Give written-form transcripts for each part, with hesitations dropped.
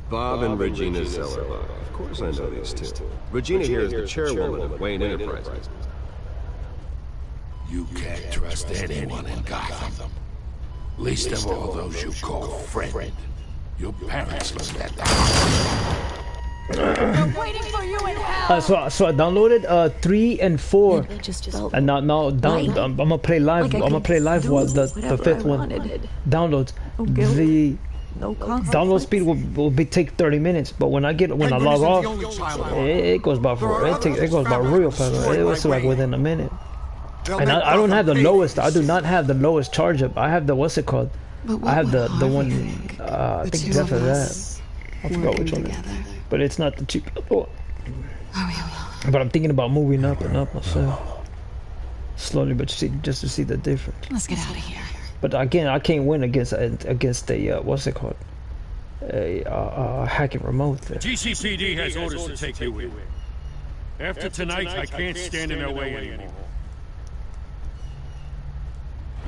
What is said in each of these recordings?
Bob and Regina Zellerbach. Of course I know these two. Regina here is the chairwoman of Wayne Enterprises. You can't trust anyone in Gotham. Least of all those you call friend. Your parents learned that. They're waiting for you in hell. So I downloaded 3 and 4, and now I'm gonna play live. I'm gonna play live while the 5th one downloads. The download speed will take 30 minutes, but when I log off, it goes by it goes by real fast. It was like within a minute. And I don't have the lowest. I do not have the lowest charge up. I have the what's it called? I have the one. I think it's after that. I forgot which one. But it's not the cheapest one. But I'm thinking about moving up and up myself, slowly, but just to see the difference. Let's get out of here. But again, I can't win against a what's it called? A hacking remote. There. GCPD has orders to take you in. After tonight, I can't stand in their way anymore.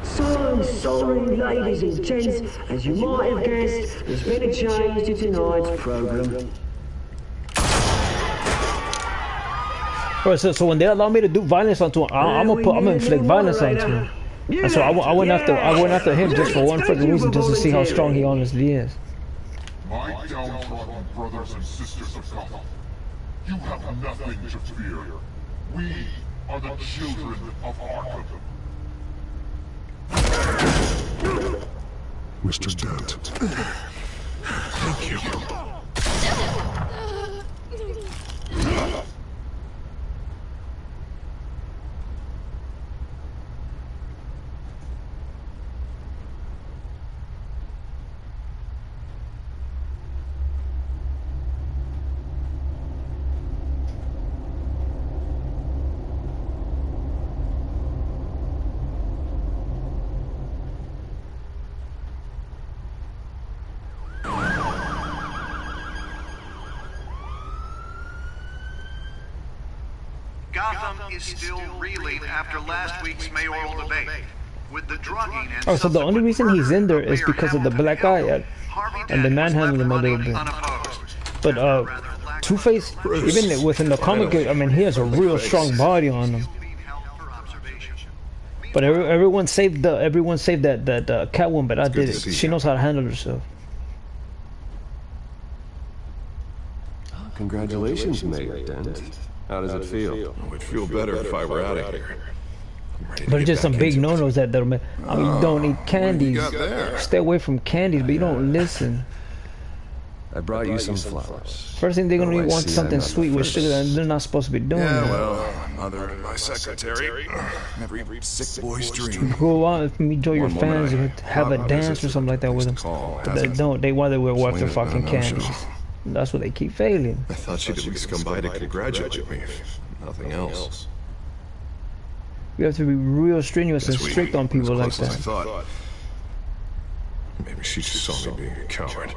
So sorry, ladies and gents. As you might have guessed, there's been a change to tonight's program. Right, so when they allow me to do violence onto him, I'm gonna inflict violence onto him. And so I went after him just for one freaking reason, just to see how strong he honestly is. My downtrodden brothers and sisters of Gotham, you have nothing to fear. We are the children of Arkham. Mr. Dent. Thank you. Gotham is still reeling after last week's mayoral debate. With the drugging and so the only reason he's in there is because of the black eye and the manhandling him a little bit. But Two-Face, even within the comic, I mean, he has a real strong body on him. But everyone saved that Catwoman, but I did it. She knows how to handle herself. Congratulations, Mayor Dent. How does it feel? I would feel better if I were out of here. But it's just some big no-nos that I mean, you don't eat candies. Stay away from candies, but you don't listen. I brought you some flowers. First thing they're gonna want something sweet with sugar, and they're not supposed to be doing that. Well, mother and my secretary, every sick boy's dream. Go out and enjoy your fans and have a dance or something like that with them. But they don't. They want to wear their fucking candies. That's what they keep failing. I thought she'd at least come by to congratulate me, if nothing else. You have to be real strenuous and strict on people like that. I thought. Maybe she just saw me being a coward.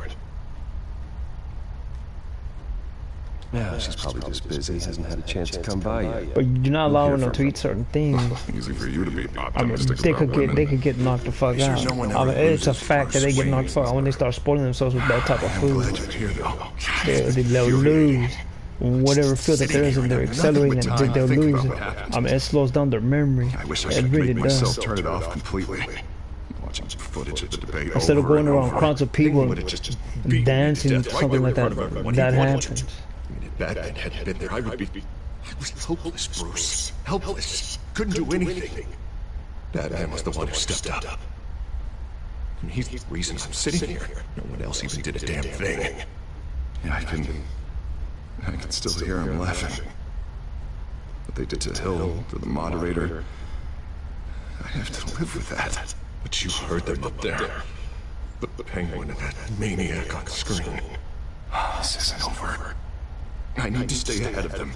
Yeah, she's probably just busy, hasn't had a chance to come by yet. But you're not allowing them to eat certain things. Easy for you to be I mean, optimistic they about women. could get knocked the fuck out. I mean, it's a fact that they get knocked the fuck out when they start spoiling themselves with that type of food. They'll lose whatever field that there is, and they're accelerating, and they'll lose it. I mean, it slows down their memory. I wish I It could really make myself does. turn it off completely. Watching footage of the debate Instead of over going and around over, crowds of people would have just beaten dancing, me to death something right like in front of that, everyone. that He wanted happens. to. If Batman hadn't been there, I would be hopeless, Bruce. Helpless. Couldn't do anything. Batman was the one who stepped up. And he's the reason I'm sitting here. No one else even did a damn thing. Yeah, I can still hear him laughing. What they did to Hill, to the moderator. I have to live with that. But you heard them up there. The Penguin and that maniac on screen. This isn't over. I need to stay ahead of them.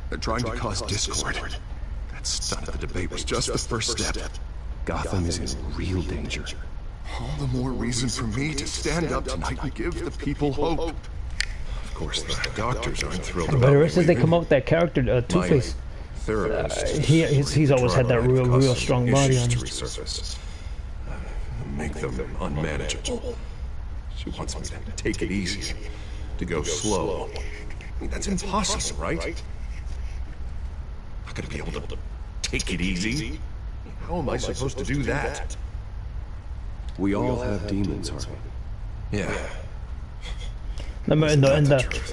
They're trying to cause discord. That stunt at the debate was just the first step. Gotham is in real danger. All the more reason for me to stand up tonight and give the people hope. Of course, the doctors aren't thrilled about it. But ever since they come out with that character, Two-Face, he's always had that real strong body on him. Make them unmanageable. She wants me to take it easy, to go slow. I mean, that's impossible, right? Not gonna be able to take it easy. How am I supposed to do that? We all have demons, Harvey. Yeah.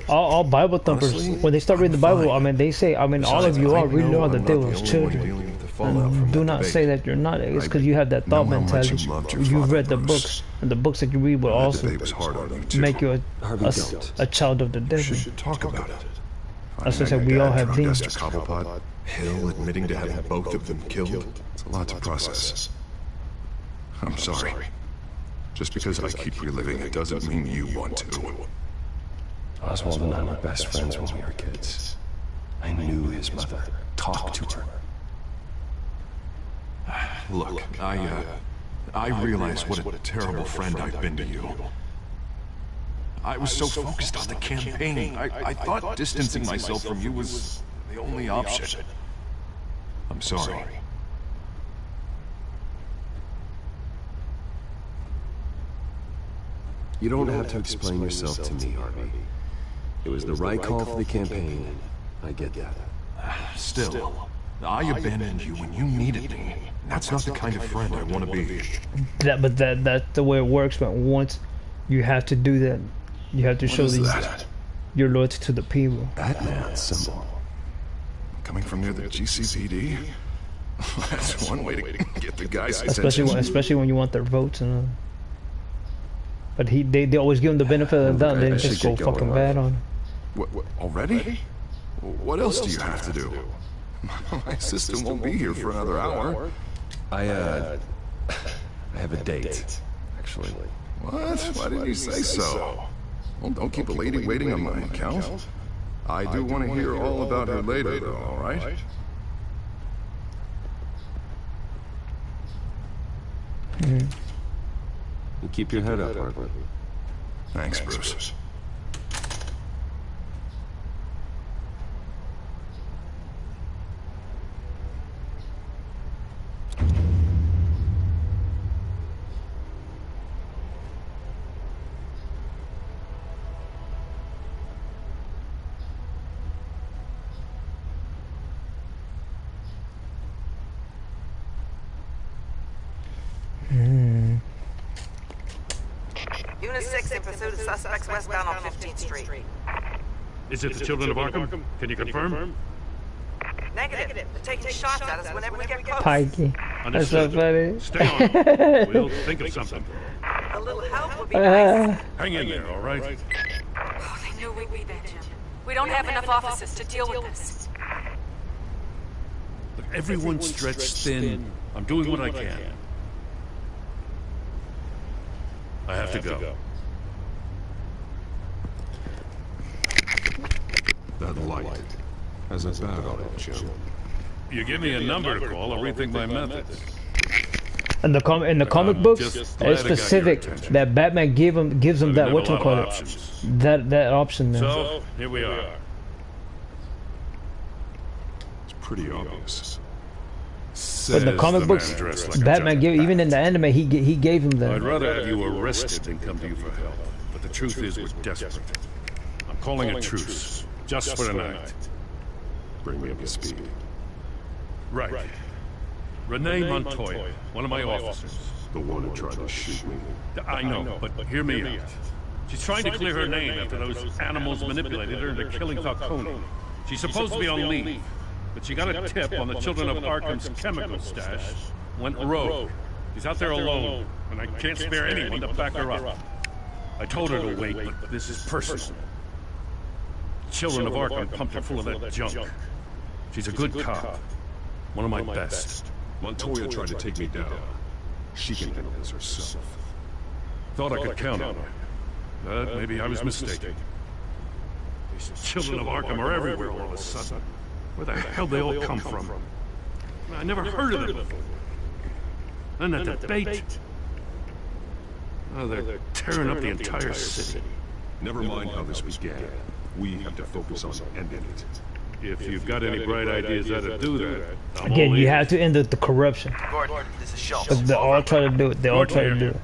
All Bible thumpers, when they start reading the Bible, I mean, they say, I mean, all of you all really know that they were children. And do not say that you're not. It's because you have that thought mentality. You've read the books, and the books that you read will also make you a child of the devil. We should talk about it. That's what I said, we all have demons. Cobblepot, Hill admitting to having both of them killed. It's a lot to process. I'm sorry. Just because I keep reliving it doesn't mean you want to. Oswald and I were best friends when we were kids. I knew his mother. Talked to her. Look, I realize what a terrible friend I've been to you. I was so focused on the campaign. I thought distancing myself from you was the only option. I'm sorry. You don't have to explain yourself to me, Harvey. It was the right call for the campaign. I get that. Still, I abandoned you when you needed me. That's not the kind of friend I want to be. But that's the way it works. But once you have to do that, you have to show your loyalty to the people. Batman symbol. Coming from near the GCPD? That's one way to get the guys' attention. Especially when you want their votes and. But they always give him the benefit of the doubt. They just go fucking bad on him. What, already? What else do you have to do? My assistant won't be here for another hour. I have a date, actually. What? Why didn't you say so? Well, don't keep a lady waiting on my account. I do want to hear all about her later, though, all right? You keep your head up, Harvey. Thanks, Bruce. Unit 6 in pursuit of suspects westbound on 15th Street. Is it the Children of Arkham? Can you confirm? Negative. They're taking shots at us whenever we get close. Pikey. That's so funny. Stay on. We'll think of something. A little help would be nice. Hang in there, all right? Oh, they knew we'd be there, Jim. We don't have enough officers to deal with this. Look, everyone's stretched thin. I'm doing what I can. I have to go. That light has a bad on it, Jim. You give me a number to call, I'll rethink my methods. In the comic books, it's specific that Batman gives them that that option. There. So here we are. It's pretty obvious. But in the comic books, Batman even in the anime, he gave him that. I'd rather have you arrested than come to you for help. But the truth is, we're desperate. I'm calling a truce, just for tonight. Bring me up to speed. Right. Renee Montoya, one of my officers. The one who tried to shoot me. I know, but hear me out. She's trying to clear her name after those animals manipulated her into killing Falcone. She's supposed to be on leave, but she got a tip on the Children of Arkham's chemical stash. Went rogue. She's out there alone, and I can't spare anyone to back her up. I told her to wait, but this is personal. Children of Arkham pumped her full of that junk. She's a good cop. One of my best. Montoya tried to take me down. She can handle this herself. Thought I could count on her. But maybe I was mistaken. These Children of Arkham are everywhere all of a sudden. Where the hell they all come from? I never heard of them before. And the debate. Oh, they're tearing up the entire city. Never mind how this began. We have to focus on ending it. If you've got any bright ideas how to do that, again, you have to end the corruption. Gordon, this is Schultz. But they all try to do it. They all try to do it.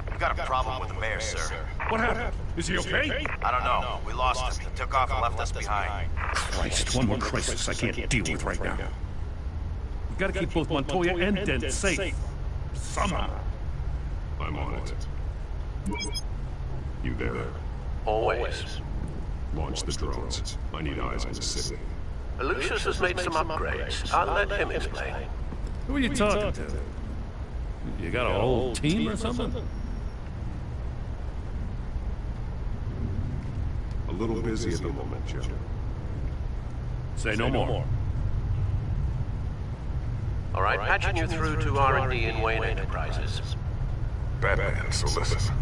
We've got a problem with the mayor, sir. What happened? Is he okay? I don't know. We lost him. He took off and left us behind. Christ, one more crisis I can't deal with right now. We've got to keep both Montoya and Dent safe. Somehow. I'm on it. You there? Always. Launch the drones. I need eyes on the city. Lucius has made some upgrades. I'll let him explain. Who are you talking to? You got a whole team or something? A little busy at the moment, Joe. Say no more. All right, patching you through to R&D in Wayne Enterprises. Batman, so listen.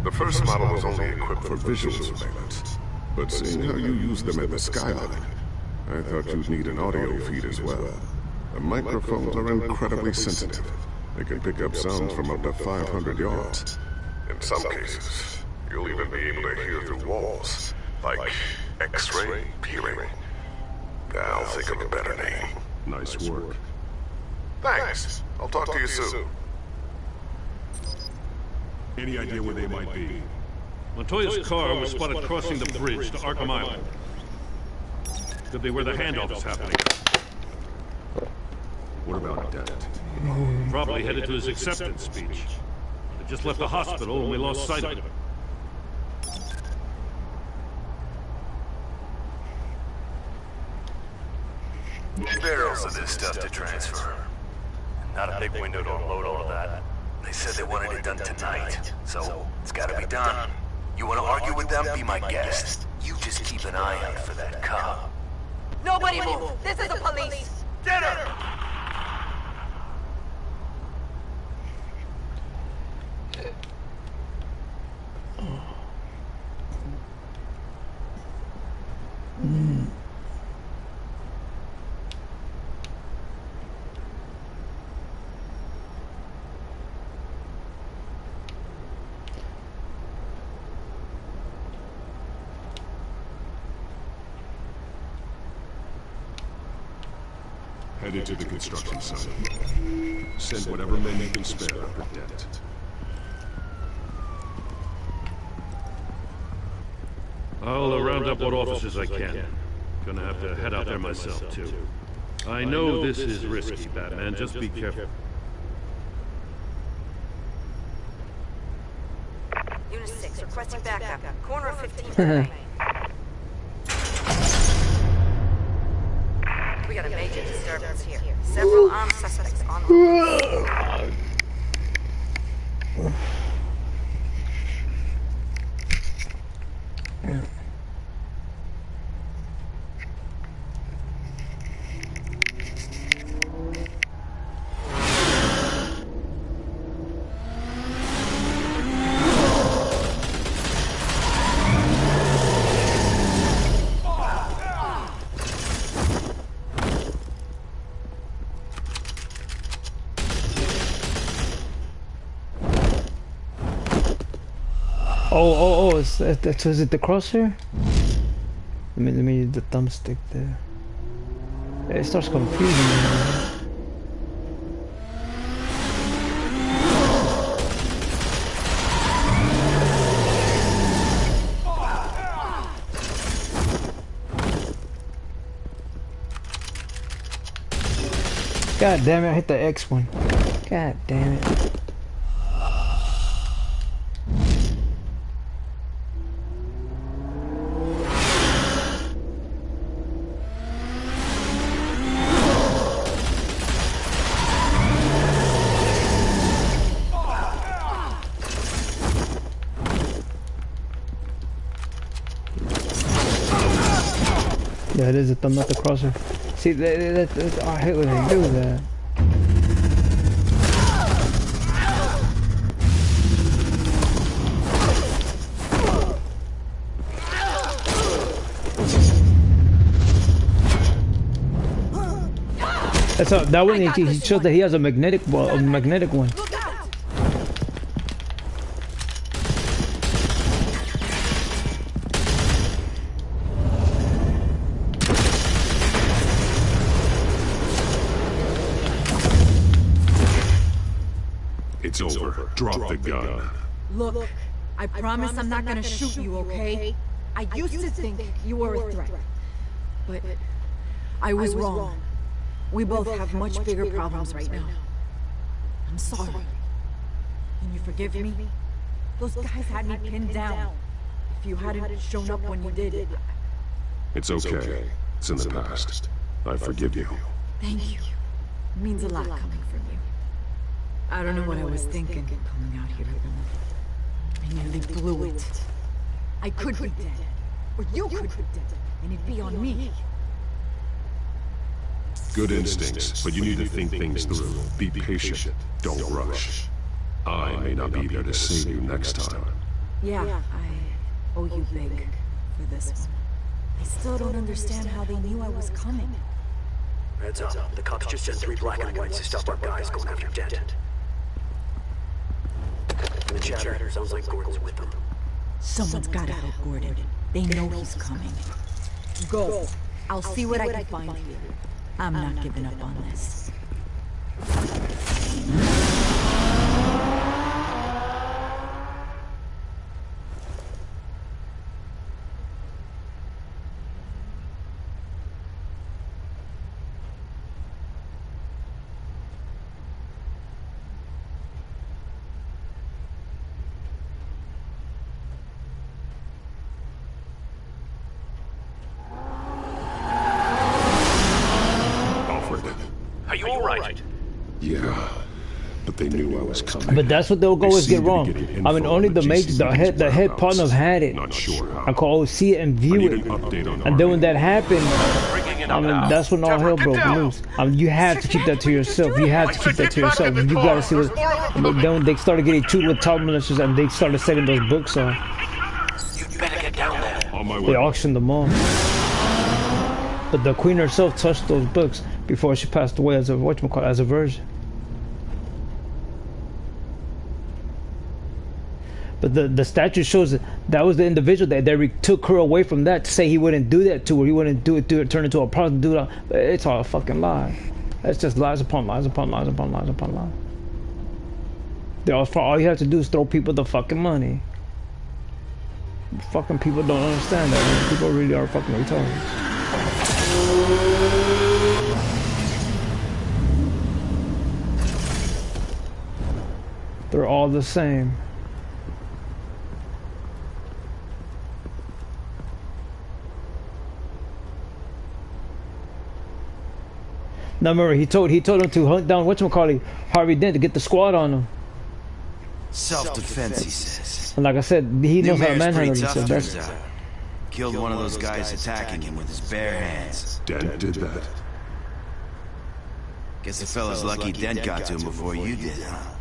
The first model was only equipped for visual surveillance, but seeing how you use them in the skyline, I thought you'd need an audio feed as well. The microphones are incredibly sensitive. They can pick up sounds from up to 500 yards. In some cases, you'll even be able to hear through walls, like X-ray peering. I'll think of a better name. Nice work. Thanks. I'll talk to you soon. Any idea where they might be? Montoya's car was spotted crossing the bridge to Arkham Island. Could be where the handoff is happening. What about Dent? Probably headed to his acceptance speech. They just left the hospital and we lost sight of him. Barrels of this stuff to transfer. Not a big window to unload all of that. They said they wanted it done tonight, so it's gotta be done. You wanna argue with them? Be my guest. You just keep an eye out for that cop. Nobody move! This is the police! Get her! Headed to the construction site. Send whatever men they can spare after Dent. I'll round up what officers I can. Gonna have to head out there myself, too. I know this is risky, Batman. Just be careful. Unit 6, requesting backup. Corner of 15th and Main. We got a major disturbance here. Several armed suspects on the is it the crosshair? Let me use the thumbstick there. It starts confusing me. God damn it, I hit the X one. God damn it. Yeah, it is a thumb, not the crosser. See, I hate when they do that. So that one he shows that he has a magnetic one. It's over. Drop the gun. Look, I promise I'm not gonna shoot you, okay? I used to think you were a threat. But I was wrong. We both have much bigger problems right now. I'm sorry. Can you forgive me? Those guys had me pinned down. If you hadn't shown up when you did, It's okay. It's in the past. I forgive you. thank you. It means a lot coming from you. I don't know what I was thinking coming out here. I nearly blew it. I could be dead. Or you could be dead. And it'd be on me. Good instincts, but you need to think things through. Be patient. Don't rush. I may not be there to save you next time. Yeah, I owe you big for this one. I still don't understand how they knew I was coming. Heads up. The cops just sent 3 black and whites to stop our guys going after Dent. The chatter sounds like Gordon's with them. Someone's gotta help Gordon. They know he's coming. Go. I'll see what I can find for you. I'm not giving up on this. Yeah, but they knew I was coming. But that's what they'll always get wrong. I mean, only the major, the head partner had it. Not sure how. I could always see it and view it. And then when that happened, I mean, that's when all hell broke loose. I mean, you have to keep that to yourself. You have to keep that to yourself. You gotta see what. Then when they started getting chewed with top militias and they started setting those books on, You better get down there. On my way. they auctioned them off. But the queen herself touched those books before she passed away as a whatchamacallit, as a virgin. But the statue shows that was the individual that they took her away from that to say he wouldn't do that to her. He wouldn't do it, turn into a prostitute. It's all a fucking lie. That's just lies upon lies upon lies upon lies upon lies. All you have to do is throw people the fucking money. Fucking people don't understand that. Man. People really are fucking retarded. They're all the same. Now remember, he told him to hunt down whatchamacallit, Harvey Dent, to get the squad on him. Self-defense, he says. And like I said, he knows how to manhandle himself. That's Killed one of those guys attacking him with his bare hands. Dent did that. Guess the fella's lucky Dent got to him before you did, huh?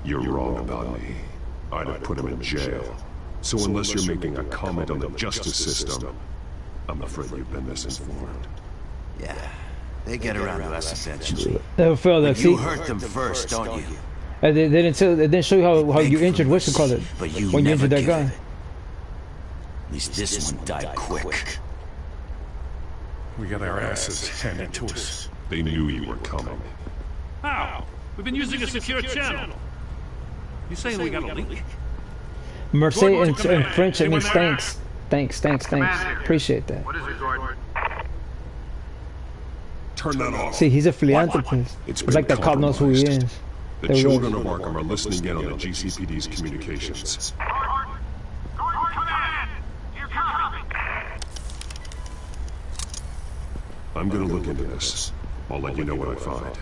You're wrong about me. I'd have put him in jail. So unless you're making a comment on the justice system, I'm afraid you've been misinformed. Yeah, they get around to us eventually. They feel that. You hurt them first, don't you? And they didn't show you how you injured whatchamacallit when you injured that guy. At least this one died quick. We got our asses handed to us. They knew you were coming. How? We've been using a secure channel. You saying we got a leak? Merce in French, it means thanks. Thanks. Appreciate that. What is it, Gordon? Turn that off. See, he's a philanthropist. It's like that cop knows who he is. The children of Arkham are listening in on the GCPD's communications. I'm gonna look into this. I'll let you know what I find.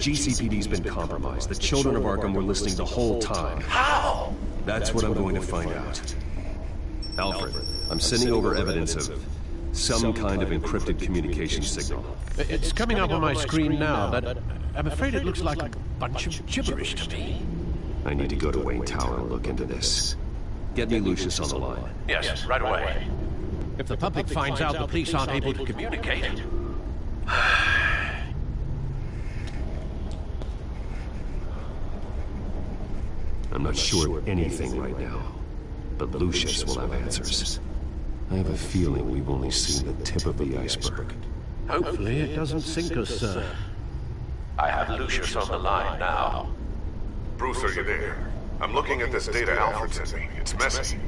GCPD's been compromised. The children of Arkham were listening the whole time. How? That's what I'm going to find out. Alfred, I'm sending over evidence of some kind of encrypted communication signal. It's coming up on my screen now, but I'm afraid it looks like a bunch of gibberish to me. I need to go to Wayne Tower and look into this. Get me Lucius on the line. Yes, right away. If the public finds out the police aren't able to communicate... I'm not sure of anything right now, but Lucius will have answers. I have a feeling we've only seen the tip of the iceberg. Hopefully it doesn't sink us, sir. I have Lucius on the line now. Bruce, are you there? I'm looking at this data Alfred sent me. It's messy.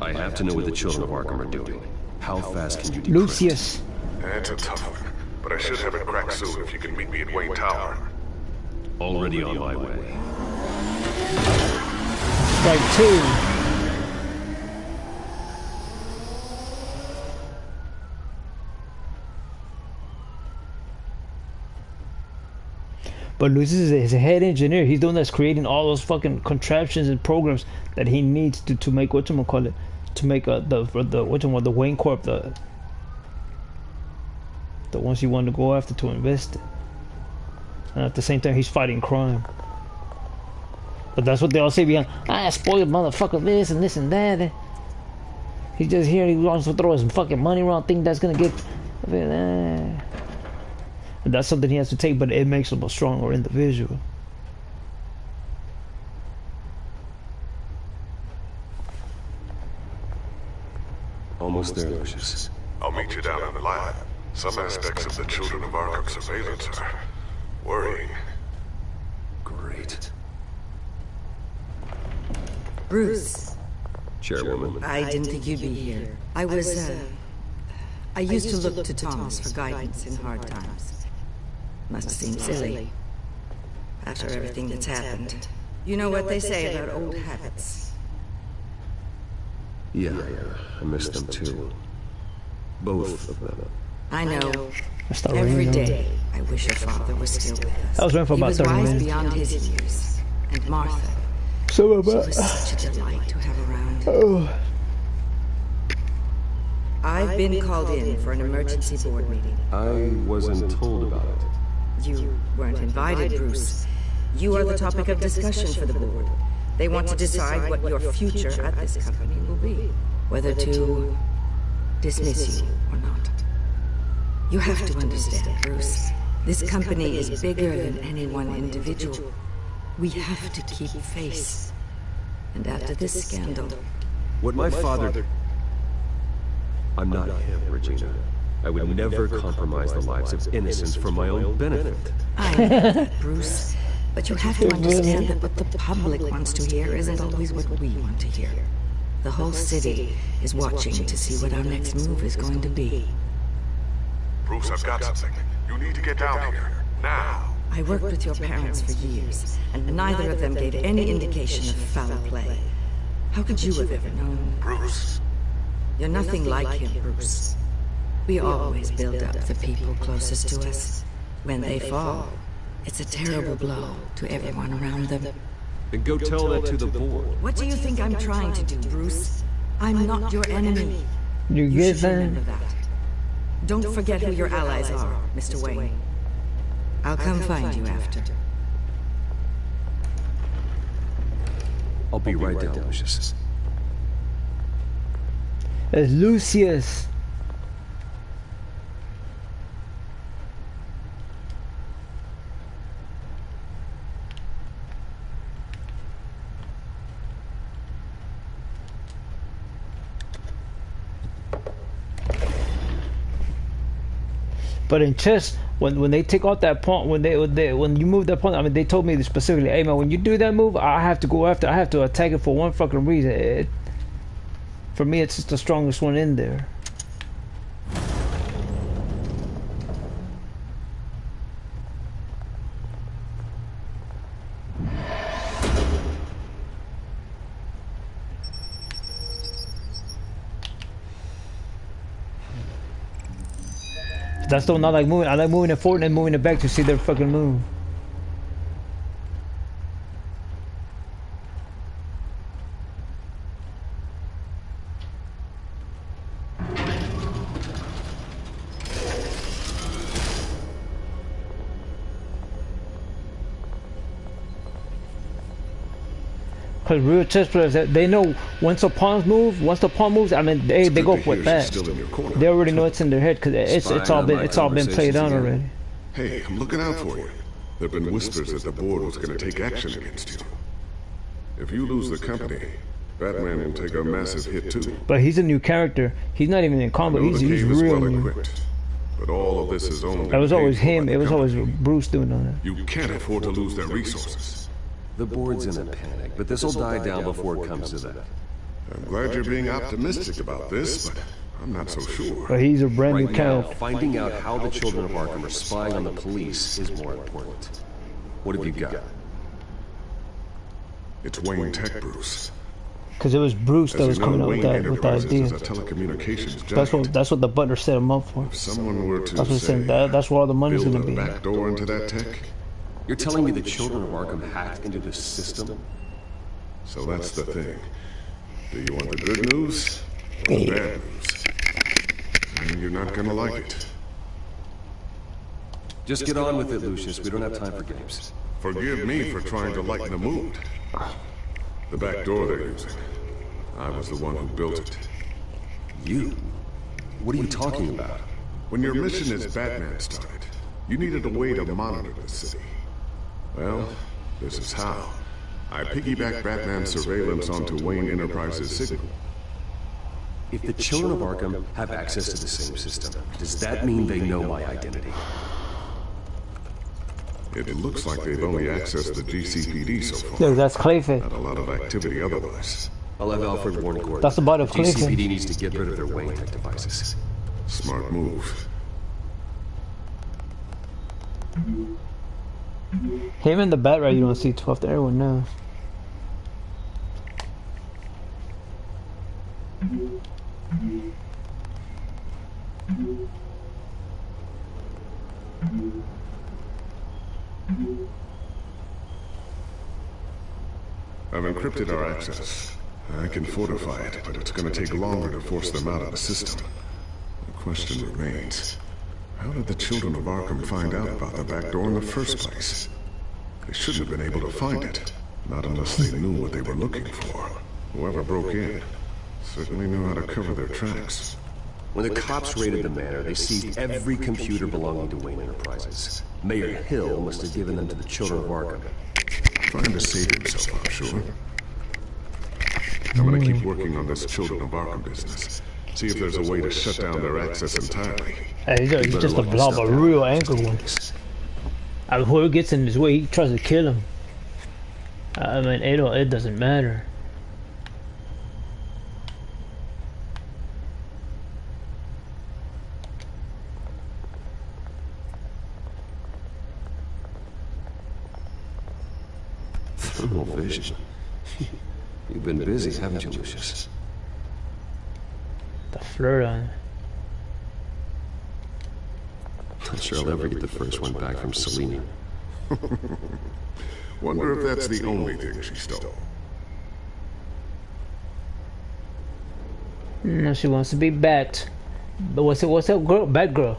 I have to know what the children of Arkham are doing. How fast can you decrypt? Lucius. It's a tough one, but I should have it cracked soon if you can meet me at Wayne Tower. Already on my way. Strike 2. But Lucius is a head engineer. He's the one that's creating all those fucking contraptions and programs that he needs to make whatchamacallit, to make the Wayne Corp, the ones he wanted to go after to invest in. And at the same time, he's fighting crime. But that's what they all say behind. Spoiled motherfucker, this and this and that. He's just here. He wants to throw his fucking money around. Think that's gonna get. And that's something he has to take, but it makes him a stronger individual. Almost there, Lucius. I'll meet you down in the lab. Some aspects of the Children of Arkham surveillance are worrying. Great. Bruce. Chairwoman. I didn't think you'd be here. I used to look to Thomas for guidance in hard times. Must seem silly. After everything that's happened. You know what they say about old habits. Yeah, I miss them too. Both of them. I know. Every day, I wish your father was still with us. I was running for about 30 minutes. He was wise beyond his years. And Martha. She was such a delight to have around. Oh. I've been called in for an emergency board meeting. I wasn't told about it. You weren't invited, Bruce. You are the topic of discussion for the board. They want to decide what your future at this company will be. Whether to dismiss you or not. You have to understand, Bruce. This company is bigger than any one individual. We have to keep face. And after this scandal... What my father... I'm not him, Regina. I would never compromise the lives of innocents for my own benefit. I know that, Bruce. But you have to understand that what the public wants to hear isn't always what we want to hear. The whole city is watching to see what our next move is going to be. Bruce, I've got something. You need to get down here. Now. I worked with your parents for years, and neither of them gave any indication of foul play. How could you have ever known? Bruce. You're nothing like him, Bruce. We always build up the people closest to us. When they fall, it's a terrible blow to everyone around them. Then go tell that to the board. What do you think I'm trying to do, Bruce? I'm not your enemy. You get that? Remember that. Don't forget who your allies are, Mr. Wayne. I'll come find you after. I'll be right down, Lucius. It's Lucius. But in chess, when they take out that pawn, when you move that pawn, I mean, they told me specifically, hey man, when you do that move, I have to go after, I have to attack it for one fucking reason. For me, it's just the strongest one in there. That's the one I like moving. I like moving it forward and moving it back to see their fucking move. Cause real chess players, they know once the pawn moves, I mean, they go with that. They already know it's in their head, cause it's all been played out already. Hey, I'm looking out for you. There've been whispers that the board was going to take action against you. If you lose the company, Batman will take a massive hit too. But he's a new character. He's not even in combat. He's real new. But all of this is only. It was always him. It was always Bruce doing all that. You can't afford to lose their resources. The board's in a panic, but this'll die down before it comes to that. I'm glad you're being optimistic about this, but I'm not so sure. But he's a brand new character. Finding out how the children of Arkham are spying on the police is more important. What have you got? It's Wayne Tech, Bruce. Because it was Bruce that was coming up with the idea. That's what the butler set him up for. If someone were to that's what saying. That's where all the money's going to be. Back door into that tech. You're telling me the children of Arkham hacked into the system? So that's the thing. Do you want the good news or the bad news? And you're not gonna like it. Just get on with it, Lucius. We don't have time for games. Forgive me for trying to lighten the mood. The back door they're using. I was the one who built it. You? What are you talking about? When your mission as Batman started, you needed a way to monitor the city. Well, this is how. I piggybacked Batman's surveillance onto Wayne Enterprises' signal. If the children of Arkham have access to the same system, does that mean they know my identity? It looks like they've only accessed the GCPD so far. No, that's Clayface. Not a lot of activity otherwise. I'll have Alfred warn Gordon. That's about a Clayface. GCPD needs to get rid of their Wayne Tech devices. Smart move. Him and the Bat-Rat you don't see too often. Everyone knows. I've encrypted our access. I can fortify it, but it's going to take longer to force them out of the system. The question remains, how did the children of Arkham find out about the back door in the first place? They shouldn't have been able to find it, not unless they knew what they were looking for. Whoever broke in certainly knew how to cover their tracks. When the cops raided the manor, they seized every computer belonging to Wayne Enterprises. Mayor Hill must have given them to the children of Arkham. Trying to save himself, I'm sure. I'm gonna keep working on this Children of Arkham business. See if there's a way to shut down their access entirely. Hey, he's just a blob, a real angry one. I mean, whoever gets in his way, he tries to kill him. I mean, it doesn't matter. Thermal vision. You've been busy, haven't you, Lucius? The flirt on. Not sure I'll ever get the first one back from Selina. Wonder if that's the only thing she stole. No, she wants to be Bat. But what's that girl? Bat girl.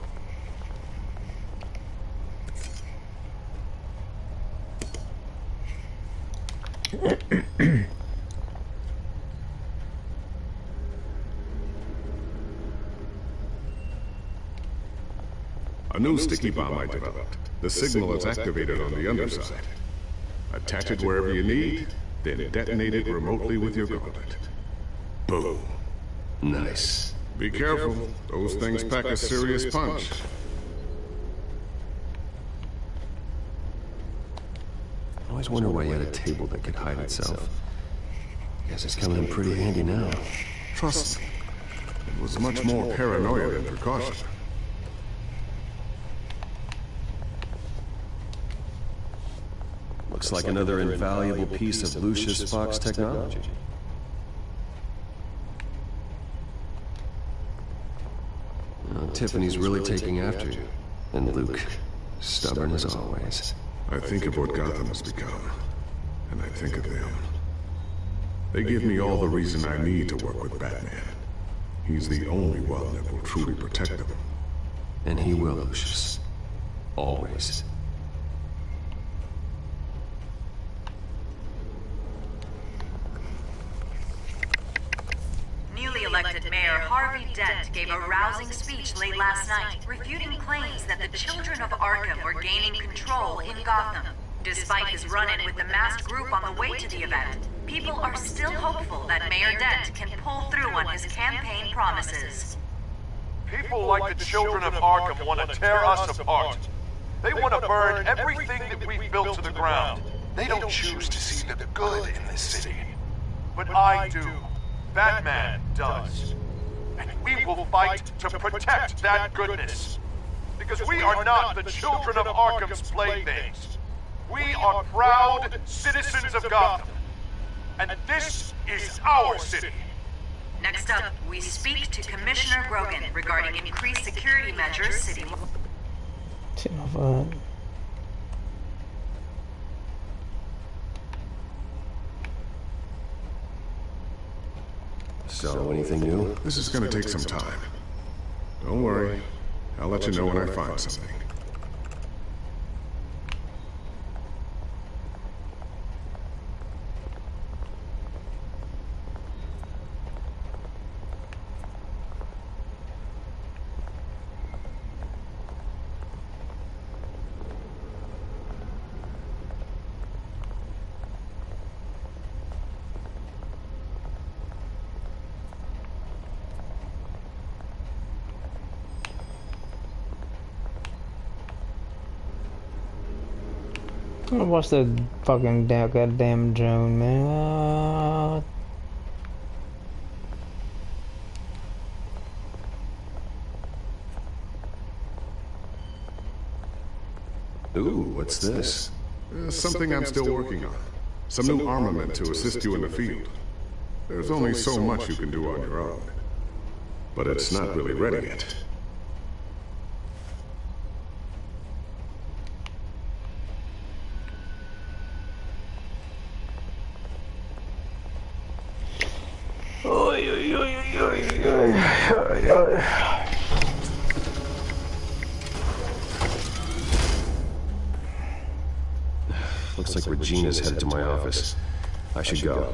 A new sticky bomb I developed. The signal is activated on the underside. Attach it wherever you need, then detonate it remotely with your gauntlet. Boom. Nice. Be careful. Those things pack a serious punch. I always wonder why you had a table that could hide itself. Guess it's coming in pretty handy now. Trust me. It was much more paranoia than precaution. Looks like another invaluable piece of Lucius Fox technology. Tiffany's really taking after you. And Luke, stubborn as always. I think of what Gotham has become, and I think of them. They give me all the reason I need to work with Batman. He's the only one that will truly protect them. And he will, Lucius. Always. gave a rousing speech late last night, refuting claims that the children of Arkham were gaining control in Gotham. Despite his run-in with the masked group on the way to the event, people are still hopeful that Mayor Dent can pull through on his campaign promises. People like the children of Arkham want to tear us apart. They want to burn everything that we've built to the ground. They don't choose to see the good in this city. But I do. Batman does. And we will fight to protect that goodness. Because we are not the children of Arkham's playthings. We are proud citizens of Gotham. And this is our city. Next up, we speak to Commissioner Grogan regarding increased security measures citywide. So, anything new? This is gonna take some time. Don't worry. I'll let you know when I find something. What's the fucking goddamn drone, man? Ooh, what's this? Something I'm still working on. Some new armament to assist you in the field. There's only so much you can do on your own. But it's not really ready yet. Looks like Regina's headed to my office. I should go.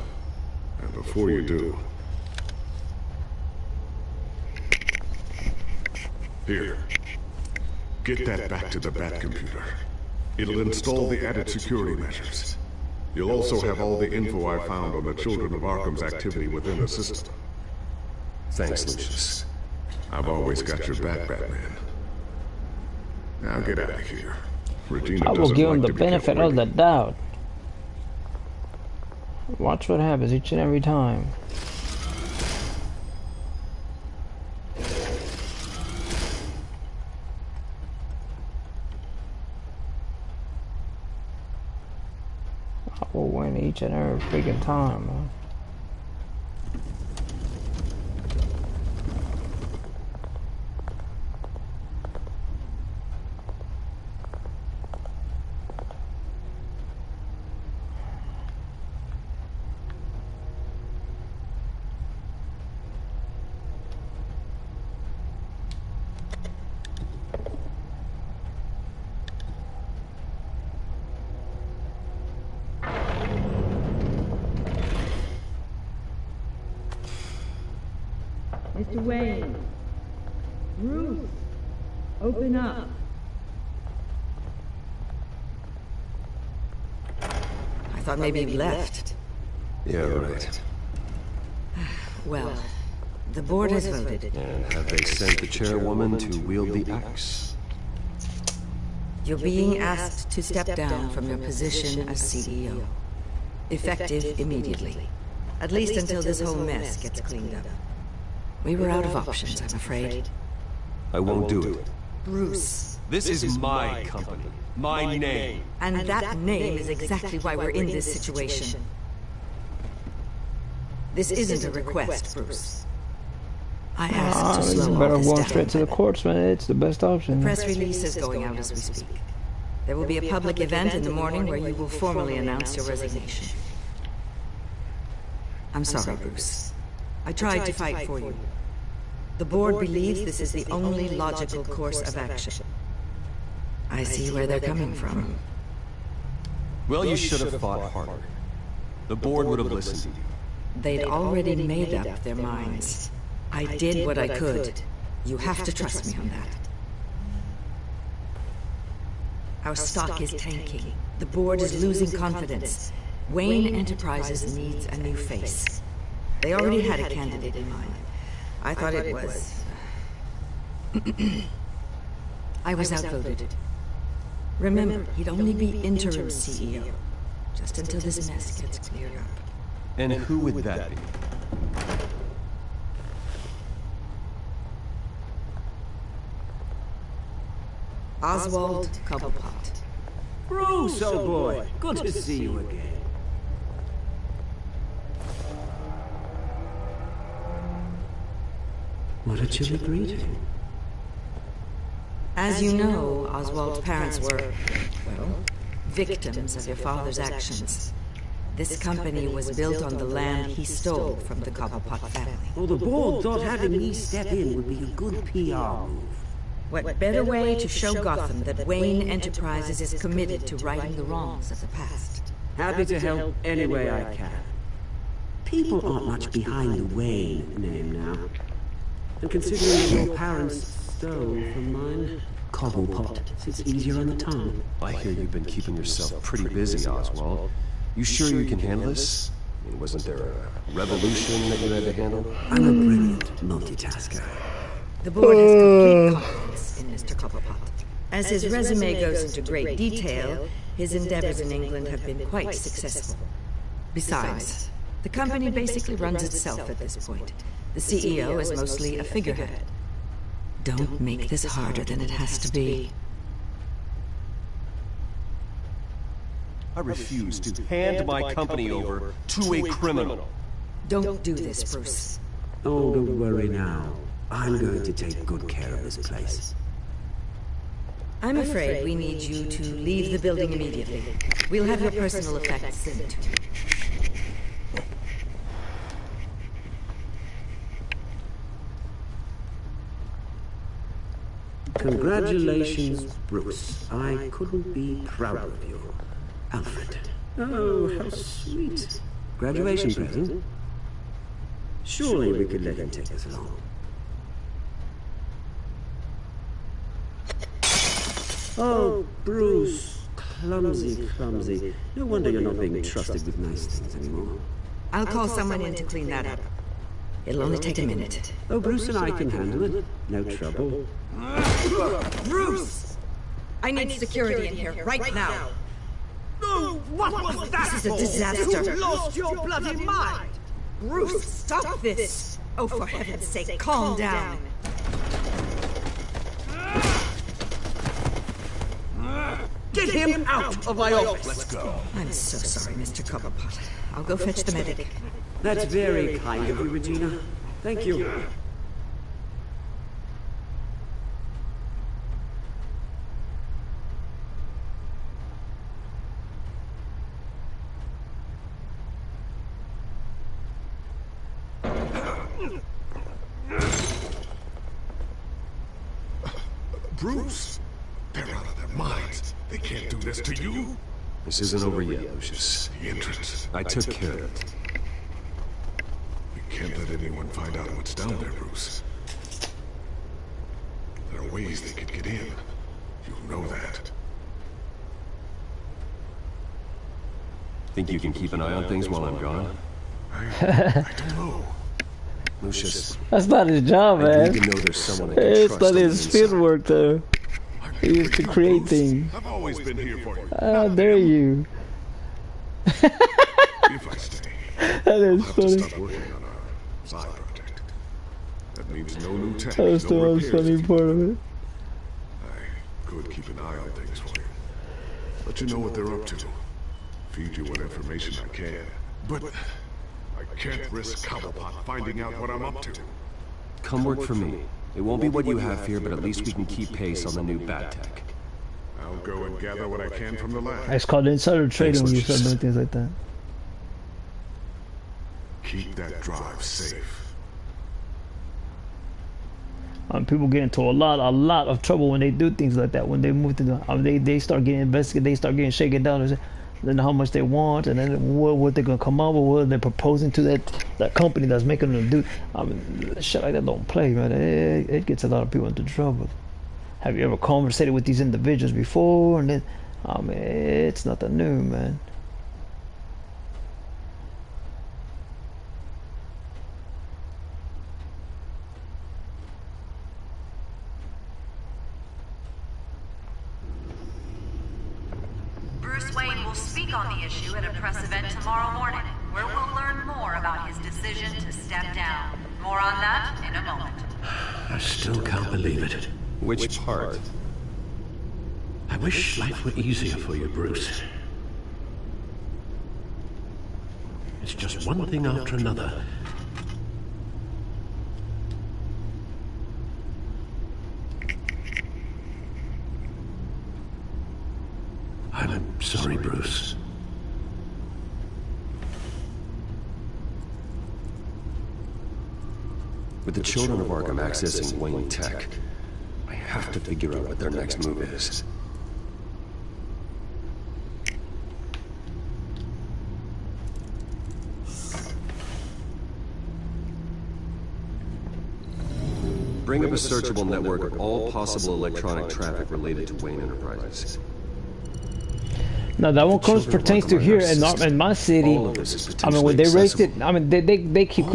And before you do... Here. Get that back to the Bat computer. It'll install the added security measures. You'll also have all the info I found on the Children of Arkham's activity within the system. Thanks, Lucius. I've always got your back, Batman. Now get out of here. Regina I will give him the benefit of the doubt. Watch what happens each and every time. I will win each and every freaking time, man. Mr. Wayne. Bruce. Open up. I thought maybe you left. Yeah, right. Well, the board has voted. And have they sent the chairwoman to wield the axe? You're being asked to step down from your position as CEO. Effective immediately. At least until this whole mess gets cleaned up. We were out of options, I'm afraid. I won't do it. Bruce. This is my company. My name. And that name is exactly why we're in this situation. This isn't a request, Bruce. I asked to slow better off go this straight to the courts, man. It's the best option. The press release is going out as we speak. There will be a public event in the morning where you will formally announce your resignation. I'm sorry, Bruce. I tried to fight for you. The board believes this is the only logical course of action. I see where they're coming from. Well, you should have fought harder. The board would have listened to you. They'd already made up their minds. I did what I could. You have to trust me on that. Our stock is tanking. The board is losing confidence. Wayne Enterprises needs a new face. They already had a candidate in mind. I thought it was... I was outvoted. Remember, he'd only be interim CEO. Just until this mess gets cleared up. And who would that be? Oswald Cobblepot. Bruce, old boy. Good to see you again. What a chilly greeting. As you know, Oswald's parents were, well, victims of your father's actions. This company was built on the land he stole from the Cobblepot family. Well, the board thought having me step in would be a good PR move. What better way to show Gotham that Wayne Enterprises is committed to righting the wrongs of the past? Happy to help any way I can. People aren't much behind the Wayne name now. And considering your parents stole from mine, Cobblepot sits easier on the tongue. I hear you've been keeping yourself pretty busy, Oswald. You sure you can handle this? I mean, wasn't there a revolution that you had to handle? I'm a brilliant multitasker. The board has complete confidence in Mr. Cobblepot. As his resume goes into great detail, his endeavors in England have been quite successful. Besides, the company basically runs itself at this point. The CEO is mostly a figurehead. Don't make this harder than it has to be. I refuse to hand my company over to a criminal. Don't do this, Bruce. Oh, don't worry now. I'm going to take good care of this place. I'm afraid we need you to leave the building immediately. We'll have your personal effects sent to you. Congratulations, Bruce. I couldn't be prouder of you. Alfred. Oh, how sweet. Graduation present? Surely we could let him take us along. Oh, Bruce. Clumsy, clumsy. No wonder you're not being trusted with nice things anymore. I'll call someone in to clean that up. It'll only take a minute. Oh, Bruce and I can handle it. No trouble. Bruce! I need security in here, right now. No! What was that? This is a disaster. You lost your bloody mind! Bruce, stop this! Oh, for heaven's sake, calm down. Get him out of my office! Let's go. I'm so sorry, Mr. Cobblepot. I'll go fetch the medic. That's very kind of you, Regina. Thank you. Bruce, they're out of their minds. They can't do this to you. This isn't over yet, Lucius. The entrance. I took care of it. We can't let anyone find out what's down there, Bruce. There are ways they could get in. You know that. Think you can keep an eye on things while I'm gone? I don't know. Lucius. That's not his job, man. I need to know there's someone I can It's trust not on the his inside. field work, though. He used to create things. I've always been here for you. How dare you? If I stay, That I'll is have to funny. stop working on a side project. That means no new tech, That's the no most repairs. funny part of it. I could keep an eye on things for you. Let you know what they're up to. Feed you what information I can. But I can't risk Cobblepot finding out what I'm up to. Come work for me. It won't be what you have here, but at least we can keep pace on the new bat tech. I'll go and gather what I can from the lab. It's called insider trading when you Lucius. start doing things like that. Keep that drive safe. People get into a lot of trouble when they do things like that. When they move to the, they start getting investigated, they start getting shaken down. They say, then how much they want, and then what they're gonna come up with, what they're proposing to that company that's making them do. I mean, shit like that don't play, man. It gets a lot of people into trouble. Have you ever conversated with these individuals before? And then, I mean, it's nothing new, man. Bruce Wayne will speak on the issue at a press event tomorrow morning, where we'll learn more about his decision to step down. More on that in a moment. I still can't believe it. Which part? I wish life were easier for you, Bruce. It's just one thing after another. I'm sorry, Bruce. With the children of Arkham accessing Wayne Tech, I have to figure out what their next move is. Bring up a searchable network of all possible electronic traffic related to Wayne Enterprises. Now that one pertains to here in my city. I mean, when they raised it, I mean they keep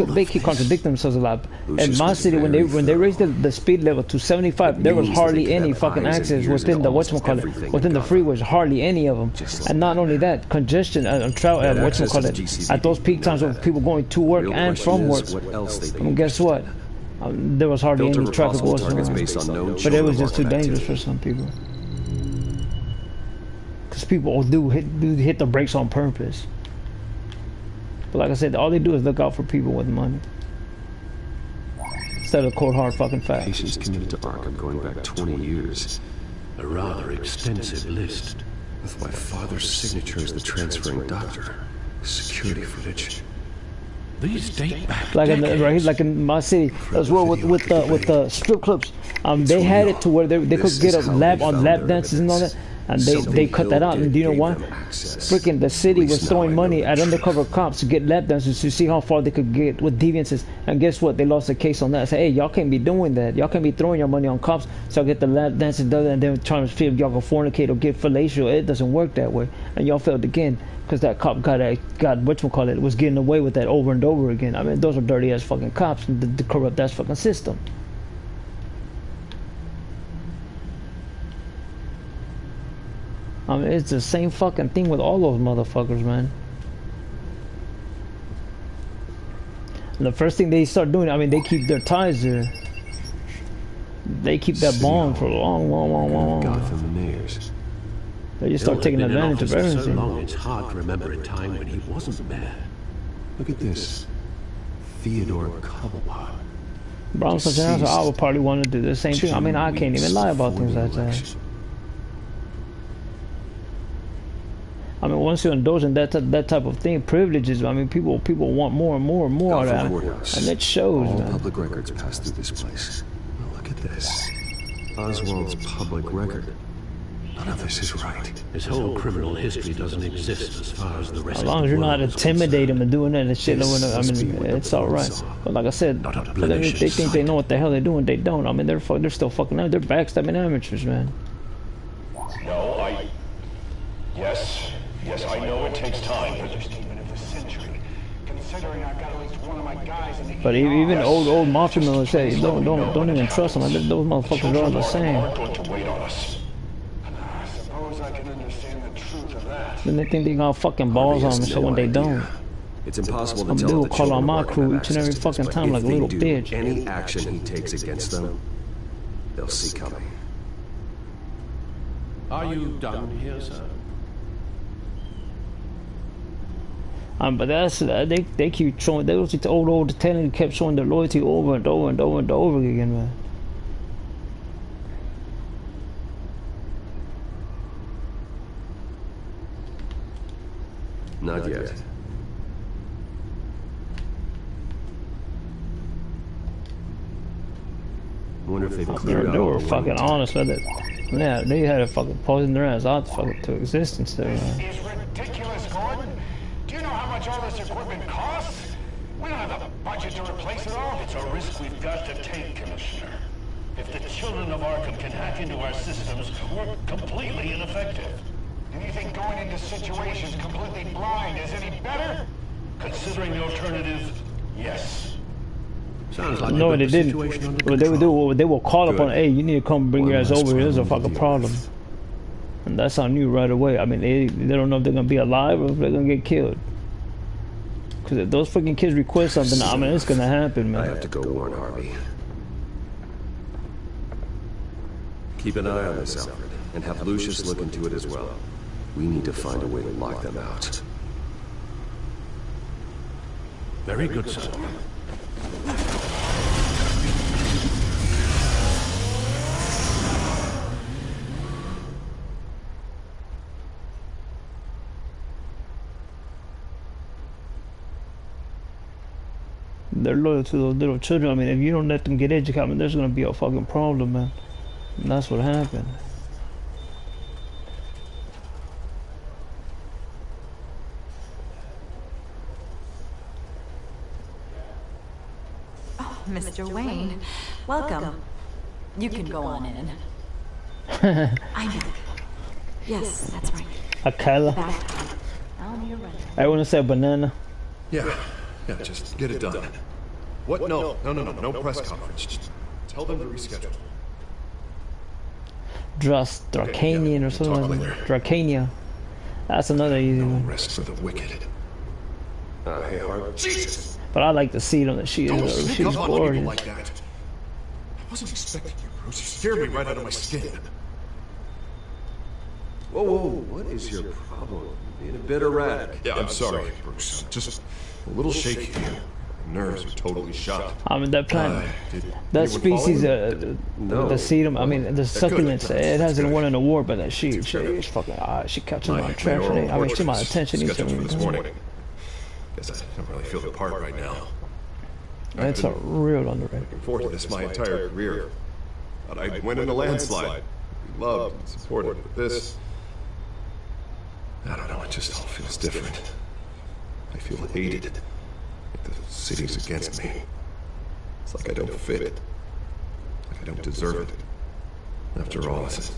contradicting themselves a lot. In my city, when they raised the speed level to 75, there was hardly any fucking accidents within the within the freeways, hardly any of them. And not only that, congestion and travel at those peak times of people going to work and from work. I mean, guess what? There was hardly any traffic whatsoever. But it was just too dangerous for some people. People do hit the brakes on purpose, but like I said, all they do is look out for people with money instead of cold hard fucking facts. Patients committed to Arkham going back 20 years. A rather extensive list. With my father's signature as the transferring doctor. Security footage. These date back like in my city as well with the strip clubs. They had it to where they could get a lap dances and all that. And they cut that out. And do you know why? Freaking the city was throwing money at undercover cops to get lap dances to see how far they could get with deviances. And guess what? They lost a case on that. Say, hey, y'all can't be doing that. Y'all can't be throwing your money on cops. So I get the lap dances done and then trying to see if y'all can fornicate or get fellatio. It doesn't work that way. And y'all failed again because that cop got whatchamacallit, was getting away with that over and over again. I mean, those are dirty ass fucking cops and the corrupt ass fucking system. I mean, it's the same fucking thing with all those motherfuckers, man. And the first thing they start doing, I mean, they keep their ties there. They keep that bond for a long. Gotham and mayors. They just start taking advantage of everything. So long, it's hard to remember a time when he wasn't there. Look at this. Theodore Cobblepot. Brown such an I would probably want to do the same thing. I mean, I can't even lie about things like that. I mean, once you indulge in that type of thing, privileges, I mean, people want more and more and more of that. And it shows, all man. Public records pass through this place. Well, look at this. Oswald's public record. None of this is right. His whole criminal history doesn't exist as far as the rest of the world. As long as you're not intimidating them and doing that and shit, I mean, it's all right. But like I said, they think they know what the hell they're doing. They don't. I mean, they're still fucking out. They're backstabbing amateurs, man. No, Yes, I know it takes time, but just even of the century. Considering I've got at least one of my guys in the But even old mafia members say, don't even trust them. Those motherfuckers are all the same. I suppose I can understand the truth of that. Then they think they got fucking balls on them, so when they don't. It's impossible to I'm tell gonna call on my crew each and every fucking time like a little bitch. Any action he takes against them, they'll see coming. Are you done here, sir? But that's they keep showing. Those old talent kept showing their loyalty over and over and over and over again, man. Not yet. I wonder if they've cleared out. They were fucking honest with it. Yeah, they had a fucking posing their ass out fucking to existence there. Man. this equipment costs? We don't have the budget to replace it all. It's a risk we've got to take, Commissioner. If the children of Arkham can hack into our systems, we're completely ineffective. Do you think going into situations completely blind is any better? Considering the alternative, yes. Sounds like no, they didn't. What they would do, they will call upon, hey, you need to come bring your ass over here. There's a fucking problem. And that's on you right away. I mean, they don't know if they're gonna be alive or if they're gonna get killed. Because if those freaking kids request something, I mean, it's gonna happen, man. I have to go warn Harvey. Keep an eye on this, Alfred, and have Lucius look into it as well. We need to find a way to lock them out. Very good, son. They're loyal to those little children. I mean, if you don't let them get educated, I mean, there's gonna be a fucking problem, man. And that's what happened. Oh, Mr. Wayne, welcome. You can go on in. I'm back. Yes, that's right. Akala. I want to say banana. Yeah, just get it done. What? No press conference. Just tell them to reschedule. Dracanian or something. Dracania. That's another easy one. Rest for the wicked. Hey, Harvey. Jesus! But I like to see them. She's gorgeous. Like that. I wasn't expecting you, Bruce. You scared me right out of my skin. Whoa, what is your problem? Being a bit erratic. Yeah, I'm sorry, Bruce. I'm just a little shaky here. My nerves are totally shot. I mean, that plant, that species, the sedum, I mean, the succulents, it hasn't won an award, but that she's fucking, she catches my attention. I mean, she's my attention. This morning. Guess I don't really feel the part right now. It's a real underrated. Looking forward to this my entire career. But I went in a landslide. We loved and supported, but this, I don't know, it just all feels different. I feel hated. Like the city's against me. It's like I don't fit. Like I don't deserve it. After all, is it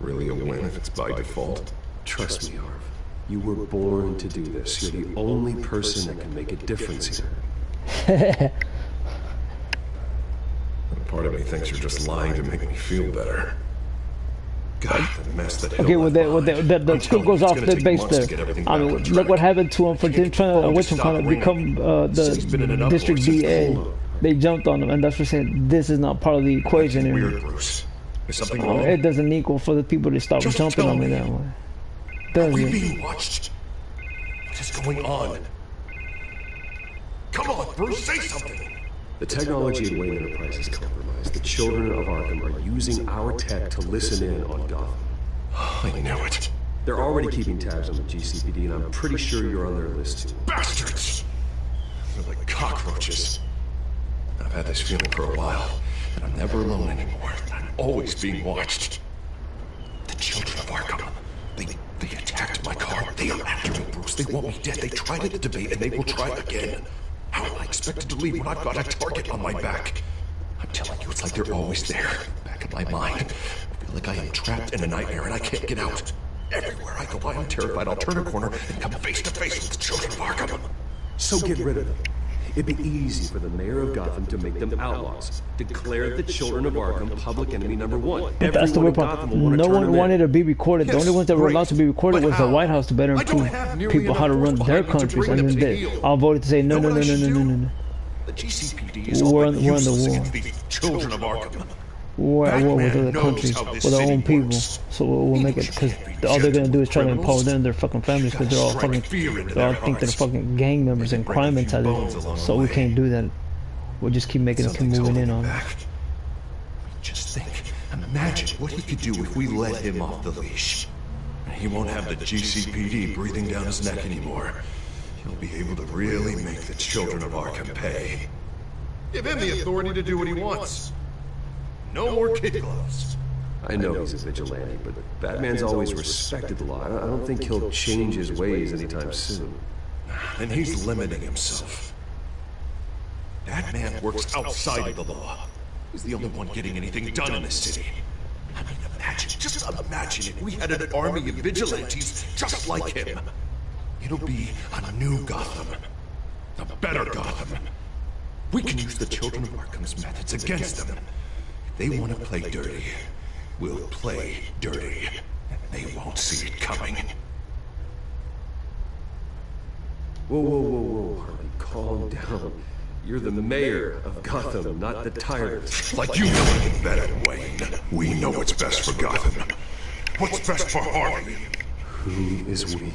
really a win if it's by default? Trust me, Harv. You were born to do this. You're the only person that can make a difference here. Part of me thinks you're just lying to make me feel better. God, the mess that okay, the script goes off the base there. I mean, look what happened to him for them trying to become the district DA. They jumped on him, and that's what saying this is not part of the equation anymore. Weird, Bruce. There's something wrong. It doesn't equal for the people to stop jumping on me that way. Are we being watched? What is going on? Come on, Bruce, say something. The technology in Wayne Enterprise is compromised. The children of Arkham are using our tech to listen in on Gotham. I knew it. They're already keeping tabs on the GCPD, and I'm pretty sure you're on their list too. Bastards! They're like cockroaches. I've had this feeling for a while, and I'm never alone anymore. I'm always being watched. The children of Arkham. They attacked my car. They are after me, Bruce. They want me dead. They tried it at debate, and they will try again. How am I expected to leave when I've got a target on my back? I'm telling you, it's like they're always there, back in my mind. I feel like I am trapped in a nightmare and I can't get out. Everywhere I go, I am terrified I'll turn a corner and come face to face with the children of Arkham. So get rid of them. It'd be easy for the mayor of Gotham to make them outlaws. Declare the children of Arkham public enemy #1. That's the weird part. No one wanted to be recorded. The only ones that were allowed to be recorded was the White House to better improve people how to run their countries. And then they all voted to say no. The GCPD is we're on the war. Children of Arkham. We're at war with other countries, with our own people. So we'll make it, because all they're gonna do is try to empower them and their fucking families, because they're all fucking, they all think they're fucking gang members and crime mentality. So we can't do that. We'll just keep making them keep moving in on it. Just think, imagine what he could do if we let him off the leash. He won't have the GCPD breathing down his neck anymore. He'll be able to really make the children of Arkham pay. Give him the authority to do what he wants. No more kid gloves. I know he's a vigilante, but Batman's always respected the law. I don't think he'll change his ways anytime soon. And he's limiting himself. That man works outside of the law. He's the only one getting anything done in this city. I mean, just imagine if we had an army of vigilantes just like him. It'll be a new Gotham. A better Gotham. We can use the Children of Arkham's methods against them. If they want to play dirty, we'll play dirty. And they won't see it coming. Whoa, whoa, whoa, whoa, Harvey, calm down. You're the mayor of Gotham, not the tyrant. Like you know anything better, Wayne. We know what's best for Gotham. What's best for Harvey? Who is we?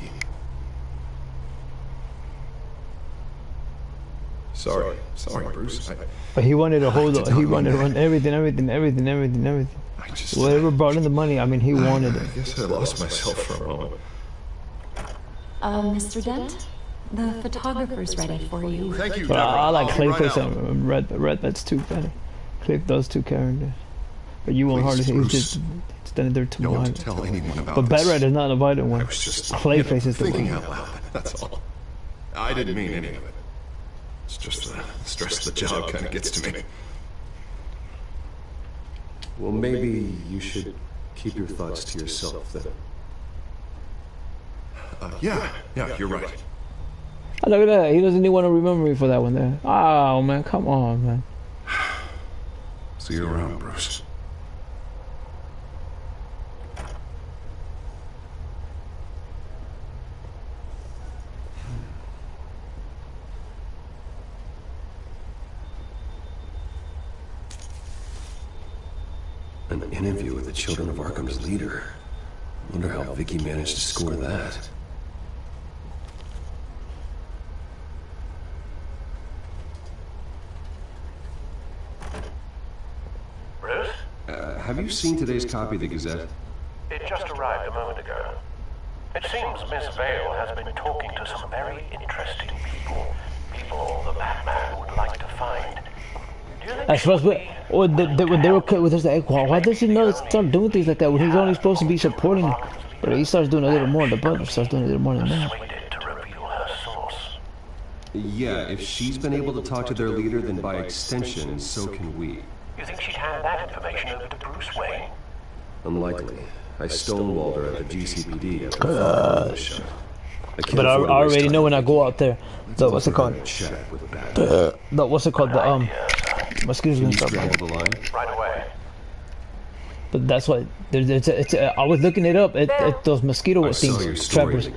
Sorry, Bruce. But he wanted to hold it. He wanted to run everything. Whatever brought in the money, I mean, he wanted it. I guess I lost myself for a moment. Mr. Dent? The photographer's ready for you. Thank you, But I like Clayface right and Red. That's too funny. Cliff those two characters. But you won't hardly see. He's just standing there too Don't tell anyone about But this. Bat Rat is not a violent one. I was just Clayface is the thinking one. out loud. That's all. I didn't mean any of it. It's just the stress of the job kind of gets to me. Well, maybe you should keep your thoughts to yourself, then. Yeah, you're right. Oh, look at that. He doesn't even want to remember me for that one there. Oh, man. Come on, man. See you around, Bruce. An interview with the Children of Arkham's leader. Wonder how Vicky managed to score that. Bruce? Have you seen today's copy of the Gazette? It just arrived a moment ago. It seems Miss Vale has been talking to some very interesting people. People the Batman would like to find. I suppose when they were cut with us, like, why does he not start doing things like that when he's only supposed to be supporting him? But he starts doing a little more. The butler starts doing a little more than that. Yeah, if she's been able to talk to their leader, then by extension, so can we. You think she'd hand that information over to Bruce Wayne? Unlikely. I stonewalled her at the GCPD after the shot. But I already know when I go out there. The what's it called? The what's it called? The mosquitoes and stuff. Right away. But that's why I was looking it up. Those mosquito things, trappers,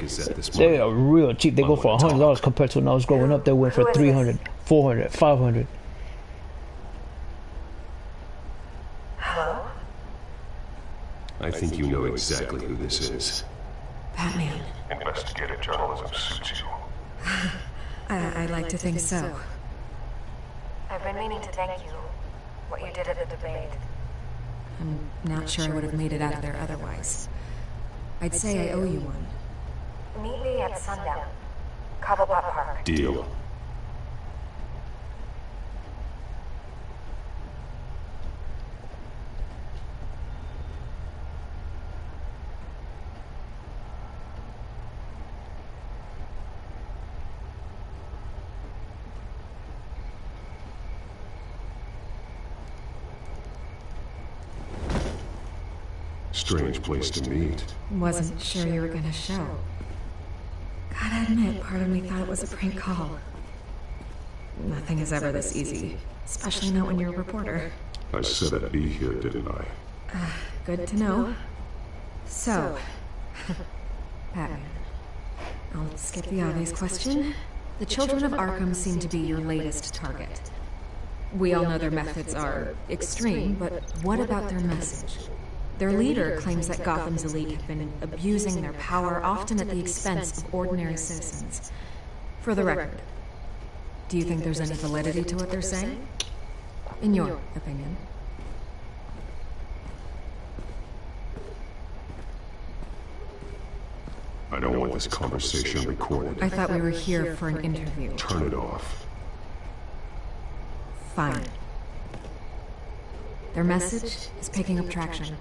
they are real cheap. They go for $100 compared to when I was growing up. They went for $300, $400, $500. Hello? I think you know exactly who this is. Batman. Investigative journalism suits you. I'd like to think so. I've been meaning to thank you. What you did at the debate. I'm not sure I would have made it out of there otherwise. I'd say I owe you one. Meet me at sundown. Cobblepot Park. Deal. Strange place to meet. Wasn't sure you were gonna show. Gotta admit, part of me thought it was a prank call. Nothing is ever this easy, especially not when you're a reporter. I said I'd be here, didn't I? Good to know. So, Batman, I'll skip the obvious question. The Children of Arkham seem to be your latest target. We all know their methods are extreme, but what about their message? Their leader claims that Gotham's elite have been abusing their power, often at the expense of ordinary citizens. For the record, do you think there's any validity to what they're saying? In your opinion? I don't want this conversation recorded. I thought we were here for an interview. Turn it off. Fine. Their message is picking up traction.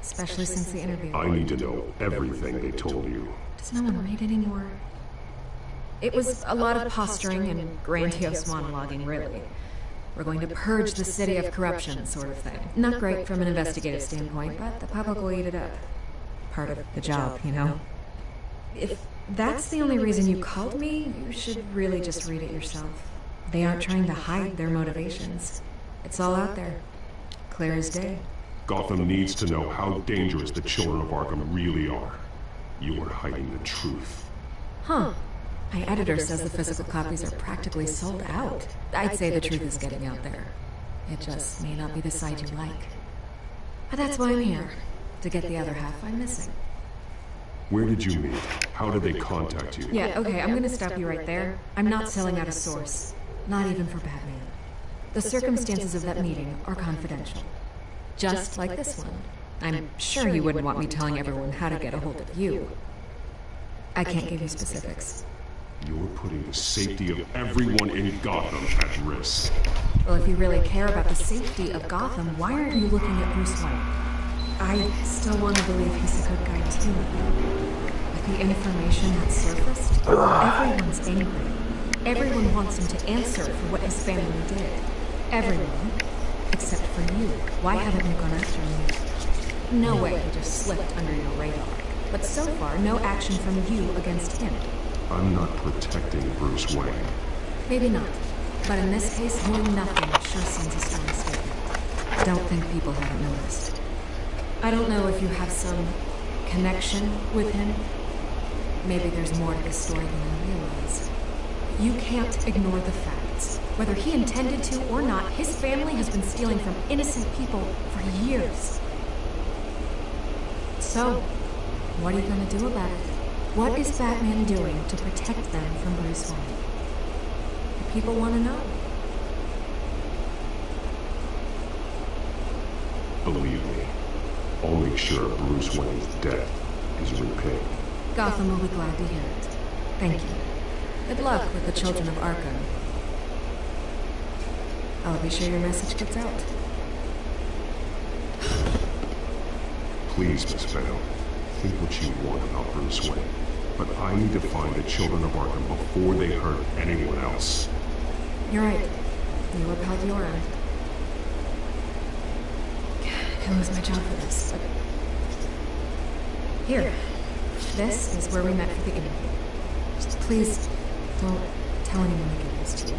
Especially since the interview. I need to know everything they told you. Does no one read anymore? It was a lot of posturing and grandiose monologuing, really. We're going to purge the city of corruption, sort of thing. Not great from an investigative standpoint, but the public will eat it up. Part of the job, you know? If that's the only reason you called me, you should really just read it yourself. They aren't trying to hide their motivations. It's all out there. Clear as day. Gotham needs to know how dangerous the children of Arkham really are. You are hiding the truth. Huh. My editor says the physical copies are practically sold out. I'd say the truth is getting out there. It just may not be the side you like. But that's why I'm here. To get the other half I'm missing. Where did you meet? How did they contact you? Yeah, okay, I'm gonna stop you right there. I'm not selling out a source. Not even for Batman. The circumstances of that meeting are confidential. Just like this one. I'm sure you wouldn't want me telling everyone how to get a hold of you. I can't give you specifics. You're putting the safety of everyone in Gotham at risk. Well, if you really care about the safety of Gotham, why aren't you looking at Bruce Wayne? I still want to believe he's a good guy too. With the information that's surfaced, everyone's angry. Everyone wants him to answer for what his family did. Everyone. Except for you. Why haven't you gone after me? No way he just slipped under your radar. But so far, no action from you against him. I'm not protecting Bruce Wayne. Maybe not. But in this case, doing nothing sure sends a strong statement. Don't think people haven't noticed. I don't know if you have some connection with him. Maybe there's more to this story than I realize. You can't ignore the facts. Whether he intended to or not, his family has been stealing from innocent people for years. So, what are you gonna do about it? What is Batman doing to protect them from Bruce Wayne? The people want to know. Believe me, I'll make sure Bruce Wayne's death is repaid. Gotham will be glad to hear it. Thank you. Good luck with the children of Arkham. I'll be sure your message gets out. Please, Miss Vale, think what you want about Bruce Wayne. But I need to find the children of Arkham before they hurt anyone else. You're right. You upheld your end. I can lose my job for this, but... Here. This is where we met for the interview. Just please, don't tell anyone I gave this to you.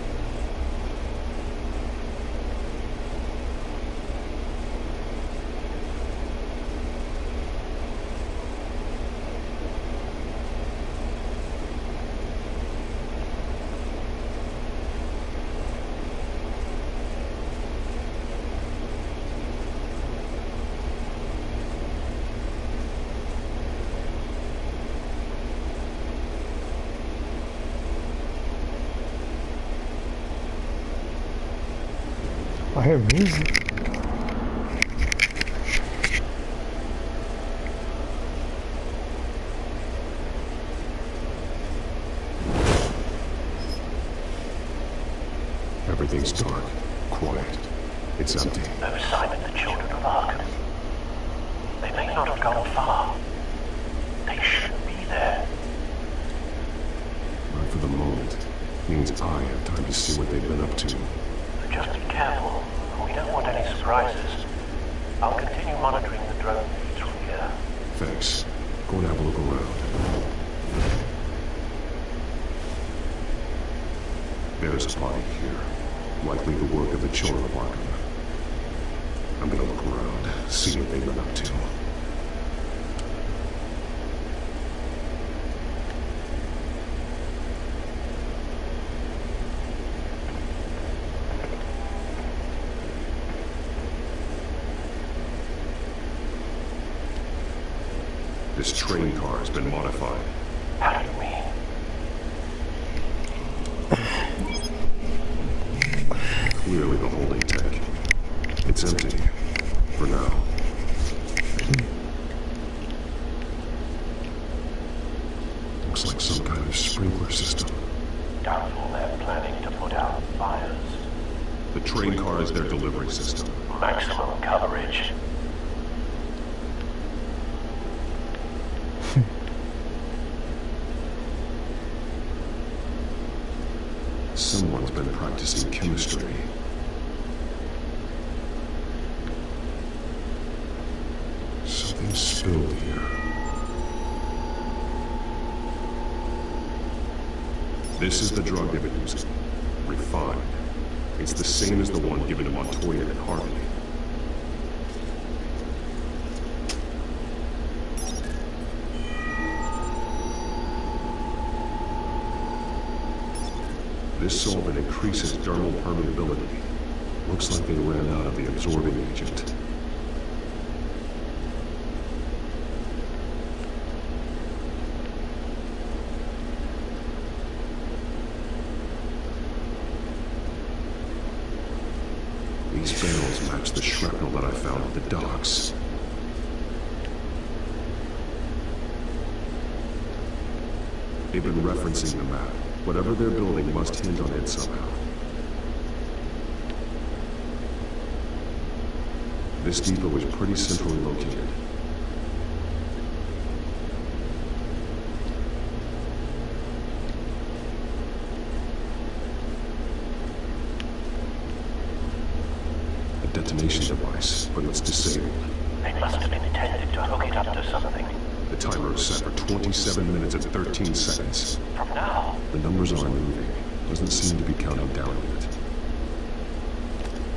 I hear music. Everything's dark, quiet. It's empty. No sign of the children of Arkham. They may not have gone far. They shouldn't be there. Not for the moment. Means I have time to see what they've been up to. Just be careful. We don't want any surprises. I'll continue monitoring the drone feeds from here. Thanks. Go and have a look around. There's a body here. Likely the work of the children of Arkham. I'm gonna look around, see what they've been up to. This train car has been modified. How do you mean? Clearly the holding tank. It's empty. For now. Looks like some kind of sprinkler system. Doubtful they're planning to put out fires. The train car is their delivery system. Maximum coverage. have been practicing chemistry. Something spilled here. This is the drug they've been using. Refined. It's the same as the one given to Montoya and Harvey. This solvent increases dermal permeability. Looks like they ran out of the absorbing agent. These barrels match the shrapnel that I found at the docks. They've been referencing the map. Whatever they're building must hinge on it somehow. This depot is pretty centrally located. A detonation device, but it's disabled. They must have intended to hook it up to something. The timer is set for 27 minutes and 13 seconds. From now? The numbers aren't moving. Doesn't seem to be counting down yet.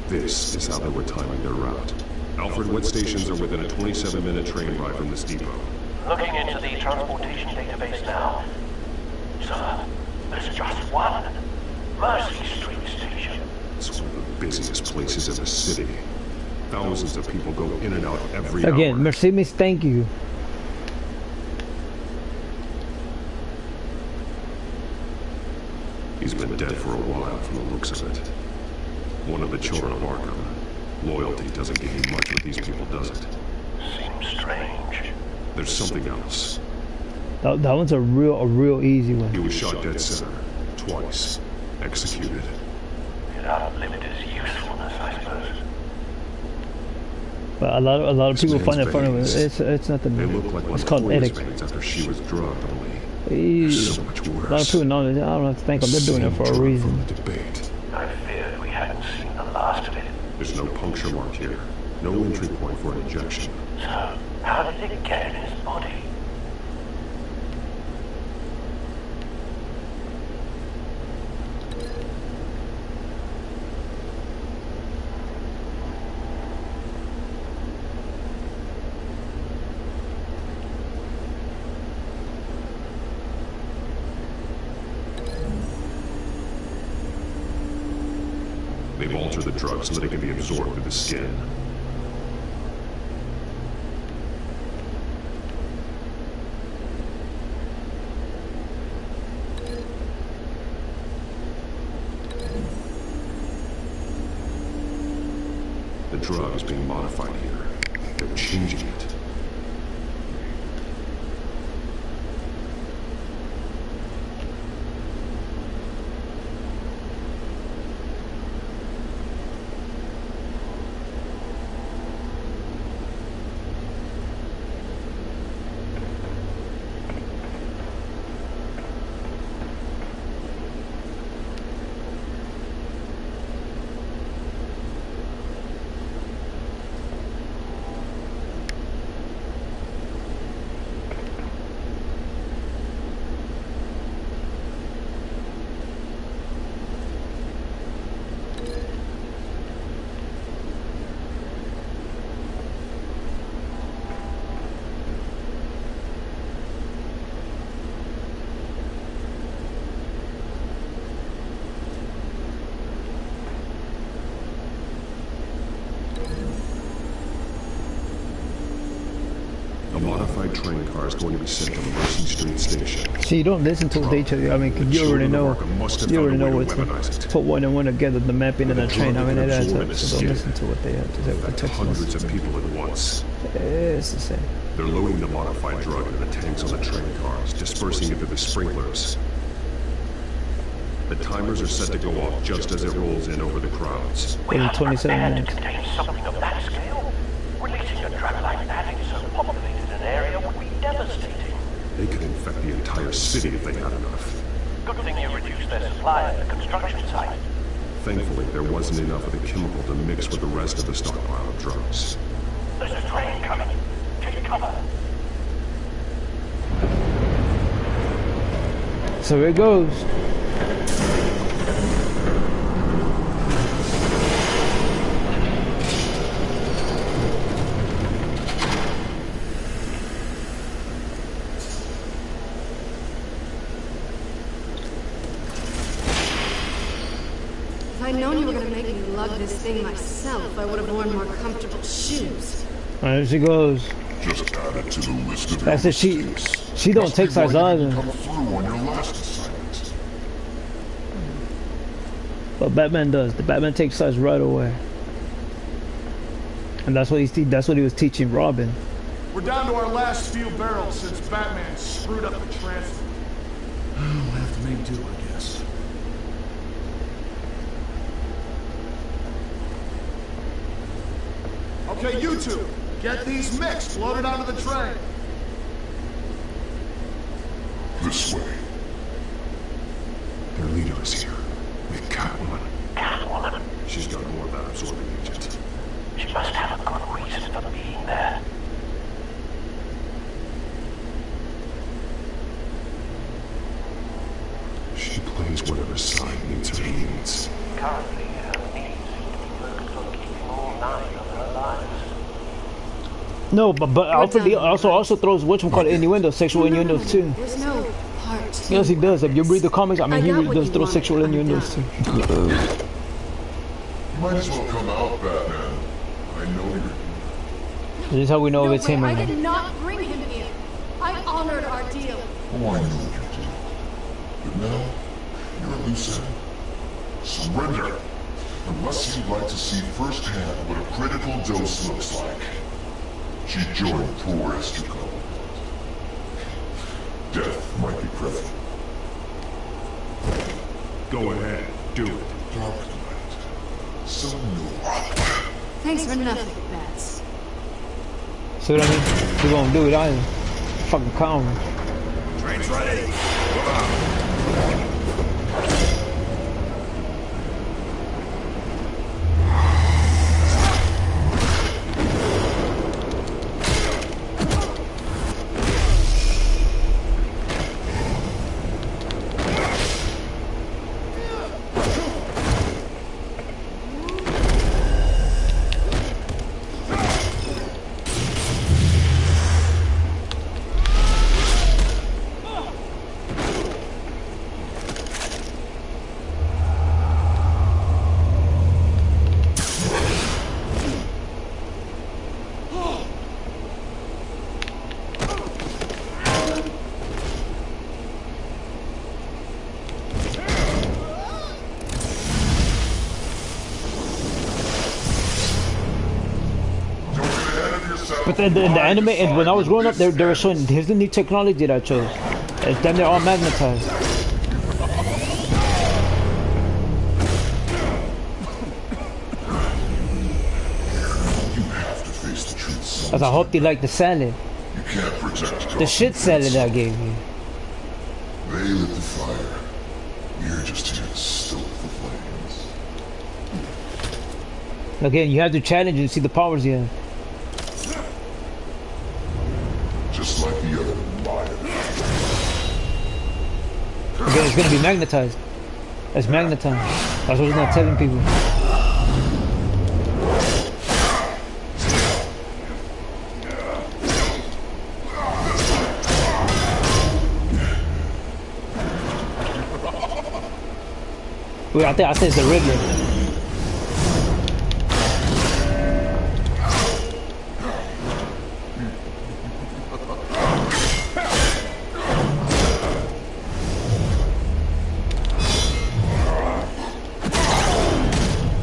This is how they were timing their route. Alfred Witt stations are within a 27-minute train ride from this depot. Looking into the transportation database now. Sir, there's just one. Mercy Street Station. It's one of the busiest places in the city. Thousands of people go in and out every hour. Again, merci means thank you. He's been dead for a while from the looks of it. One of the children of Arkham. Loyalty doesn't get you much with these people, does it? Seems strange. There's something else. That one's a real easy one. He was shot dead center. Twice. Executed. It outlived his usefulness, I suppose. But a lot of people find that funny. It's nothing. They look like it's called ethics. After she was drugged, only. So much worse. A lot of people know that. I don't have to thank them. They're doing it for a reason. I feared we hadn't seen the last of it. There's no puncture mark here. No entry point for an injection. So, how did it get in his body? They've altered the drug so that it can be absorbed through the skin. The drug is being modified here. They're changing it. A modified train car is going to be sent to Mercy Street Station. See, you don't listen to what they tell you. I mean, you already know. You already know what to put one and one together, the mapping and the train. I mean, it adds up. So don't listen to what they have to say. What the text hundreds of people at once. It's the same. They're loading the modified drug into the tanks on the train cars, dispersing it through the sprinklers. The timers are set to go off just as it rolls in over the crowds. We are 27 minutes. To contain something of that scale. Releasing a drug like that in so populated an area would be devastating. They could infect the entire city if they had enough. Good thing you reduced their supply at the construction site. Thankfully, there wasn't enough of the chemical to mix with the rest of the stockpile of drugs. There's a train coming. Take cover. So here it goes. If I'd known you were gonna make me lug this thing myself, I would have worn more comfortable shoes. There she goes. Just add it to the list of That's it. She don't take sides either. come through on your last assignment. But Batman does. The Batman takes sides right away. And that's what he was teaching Robin. We're down to our last few barrels since Batman screwed up the transfer. We'll have to make do, I guess. Okay, you two, get these mixed, loaded onto the train. This way. Their leader is here. With Catwoman. Catwoman? She's got more of that absorbing agent. She must have a good reason for being there. She plays whatever side meets her needs. Currently, her needs seem to be focused on keeping all 9 of her lives. No, but Alfred also throws whatchamacallit innuendo, sexual innuendos too. There's no heart. Yes, he does. If you read the comics, I mean, he really does throw sexual innuendos too. You might as well come out, Batman. I know you're... This is how we know if it's him or I not. did not bring him here. I honored our deal. Oh, I know you did. But now, you're a loose end. Surrender! Unless you'd like to see firsthand what a critical dose looks like. She joined poor Estuco. Death might be preferable. Go ahead, do it. Dark Knight. So new. Thanks for nothing, Bats. See what I mean? He won't do it either. Fucking calm. Train's ready. But in the anime, and when I was growing up, they were showing, here's the new technology that I chose. It's then they're all magnetized. You have to face the truth. As I hope you like the salad. You can't protect The shit salad I gave you. They lit the fire. We're just here to stoke the flames. Again, you have to challenge and see the powers you have. Just like the other liar. Again, it's gonna be magnetized. It's magnetized. That's what it's not telling people. Wait, I think it's the Riddler.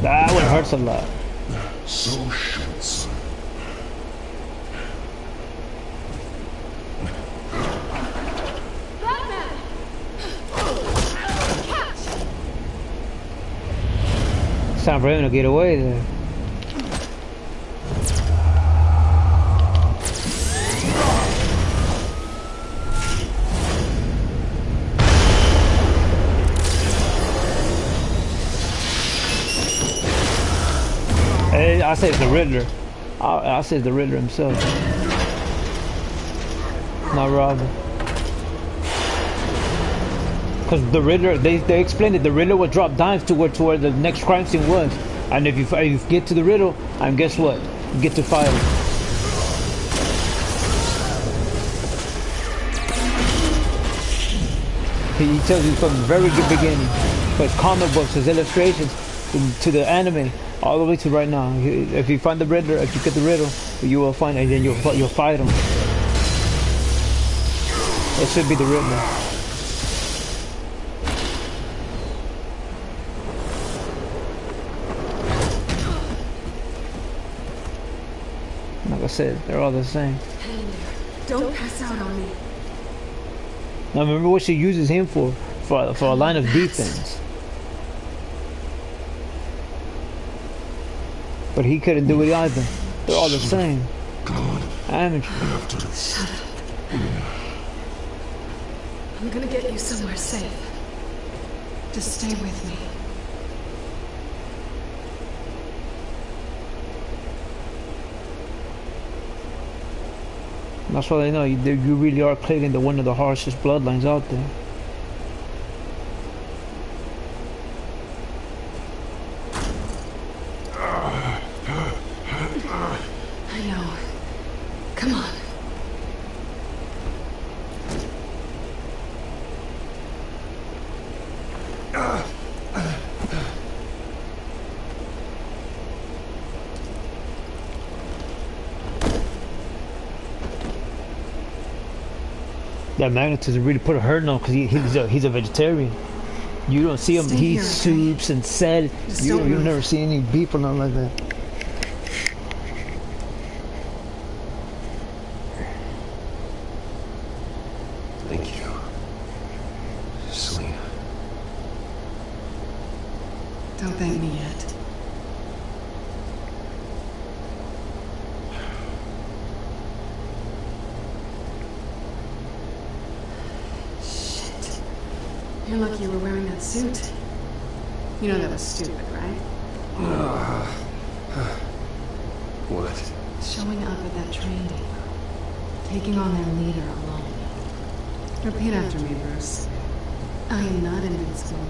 That one hurts a lot. So short, son. Batman! Catch! It's time for him to get away there. I say it's the Riddler. I say it's the Riddler himself. Not Robin. Because the Riddler, they explained it. The Riddler would drop dimes to where the next crime scene was. And if you get to the riddle, and guess what? You get to file. He tells you from the very good beginning. From his comic books, his illustrations, to the anime, all the way to right now. If you find the Riddler, if you get the riddle, you will find it, and then you'll fight him. It should be the Riddler. Like I said, they're all the same. Don't pass out on me. Now remember what she uses him for a line of defense. But he couldn't do it either. They're all the same. Amateur. Shut up. I'm gonna get you somewhere safe. Just stay with me. That's why they know you really are claiming the one of the harshest bloodlines out there. I know. Come on. That magnetism really put a hurt on because he's a vegetarian. You don't see him. He soups and salad. You never see any beef or nothing like that. Thank you, Selina. Don't thank me yet. You're lucky you were wearing that suit. You know that was stupid, right? What? Showing up at that train depot. Taking on their leader alone. Repeat after me, Bruce. I am not invincible,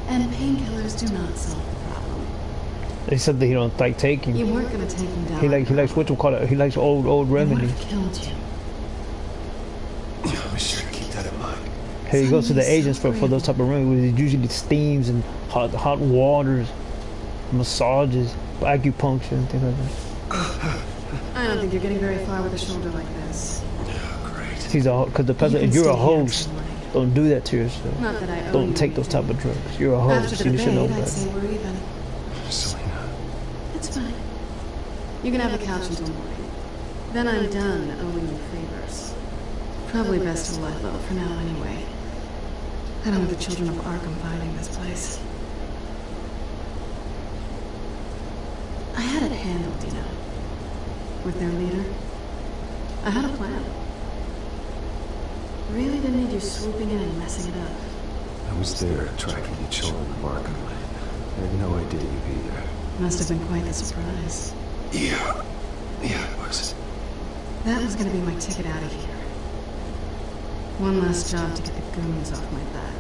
and painkillers do not solve the problem. They said that he don't like taking. You weren't gonna take him down. He likes what you call it. He likes old remedies. Killed you. Be sure to keep that in mind. He goes to the agents for those type of remedies. It's usually steams and hot waters, massages, acupuncture, and things like that. I don't think you're getting very far with a shoulder like this. Great. Because the president, you're a host. Don't do that to yourself. Not that I Don't take those type of drugs. You're a host. After the You should know debate, I'd better. say we're even. Selina. It's fine. You can have the couch until morning. Then I'm done owing you favors. Probably best to lie low for now anyway. I don't want the children of Arkham finding this place. I had it handled, you know. With their leader. I had a plan. Really didn't need you swooping in and messing it up. I was there tracking the children of Arkham. I had no idea you'd be there. Must have been quite the surprise. Yeah, it was. That was gonna be my ticket out of here. One last job to get the goons off my back.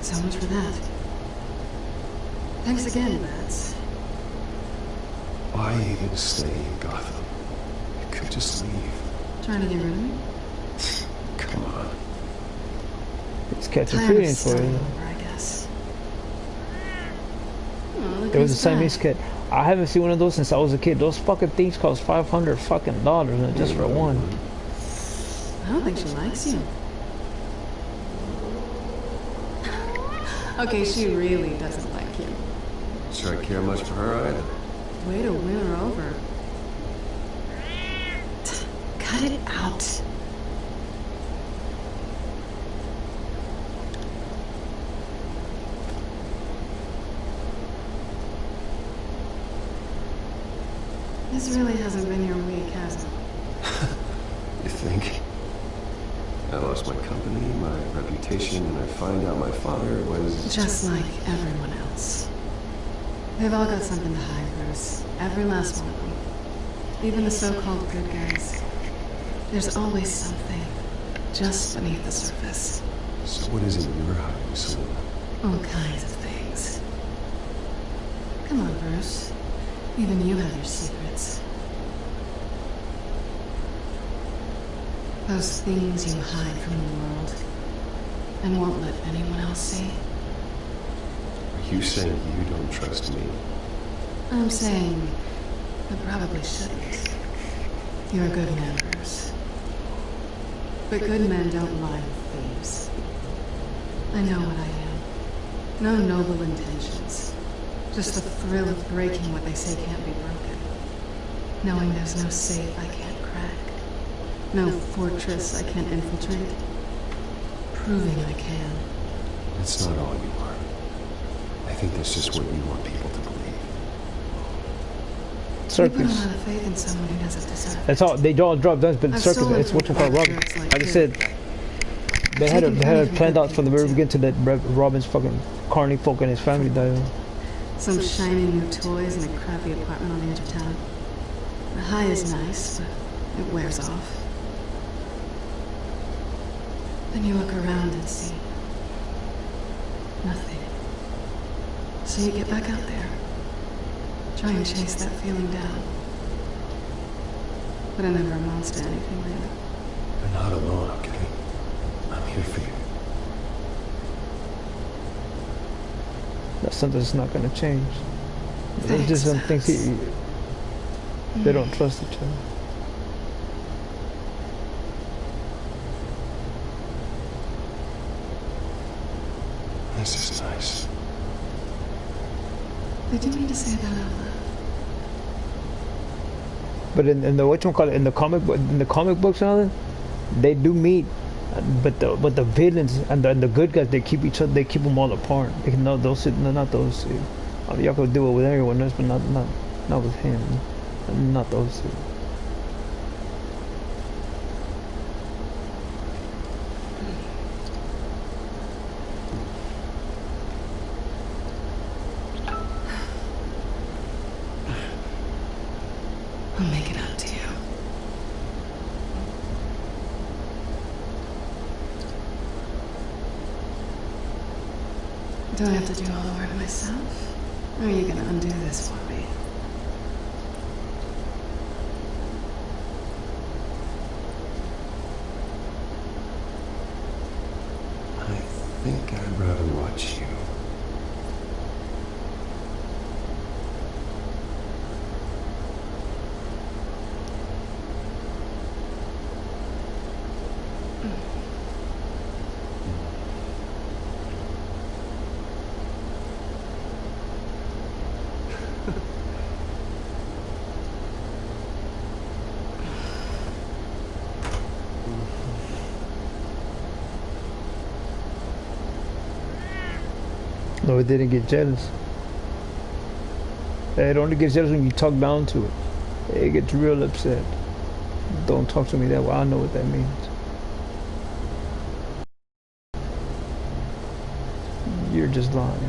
So much for that. Thanks again, Bats. Why even stay in Gotham? You could just leave. Trying to get rid of me? Come on. It's catching feelings for you. I guess. It was the Siamese kid. I haven't seen one of those since I was a kid. Those fucking things cost $500 fucking dollars just for one. I don't think she likes you. Okay, she really doesn't like you. Sure I care much for her either. Way to win her over. Cut it out. This really hasn't been your week, has it? You think? I lost my company, my reputation, and I find out my father was... Just like everyone else. They've all got something to hide, Bruce. Every last one of them. Even the so-called good guys. There's always something just beneath the surface. So what is it you're hiding, Selina? All kinds of things. Come on, Bruce. Even you have your secrets. Those things you hide from the world and won't let anyone else see. Are you saying you don't trust me? I'm saying I probably shouldn't. You're a good man, Bruce. But good men don't lie with thieves. I know what I am. No noble intentions. Just the thrill of breaking what they say can't be broken. Knowing there's no safe I can't crack. No fortress I can't infiltrate. Proving I can. That's not all you are. I think that's just what you want people to believe. Circus. You put a lot of faith in someone who doesn't deserve it. That's all. They all drop guns, but circus. It's what you call Robin. Like I said, they had it planned out from the very beginning to let Robin's fucking carny folk and his family die. Some shiny new toys in a crappy apartment on the edge of town. The high is nice, but it wears off. Then you look around and see nothing. So you get back out there. Try and chase that feeling down. But it never amounts to anything, really. You're not alone, okay? I'm here for you. That's something that's not going to change. There's just some things they don't trust each other. This is nice. Did you mean to say that out loud? But in the whatchamacallit, in the comic books and all that, they do meet, but the villains and the good guys, they keep each other, they keep them all apart. They can not those two. Y'all could do it with everyone else, but not with him, not those two. I'll make it up to you. Do I have to do all the work myself? Or are you gonna undo this for me? I think I'd rather watch you. No, it didn't get jealous. It only gets jealous when you talk down to it. It gets real upset. Don't talk to me that way. I know what that means. You're just lying.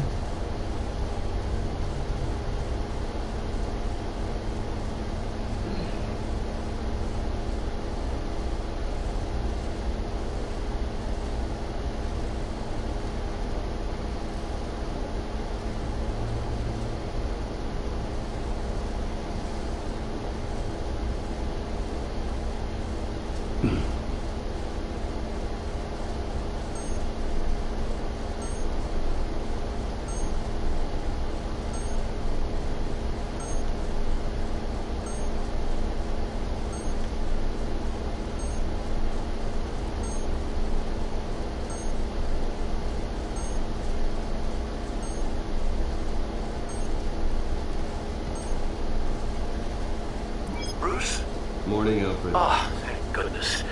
Morning, Alfred. Oh, thank goodness.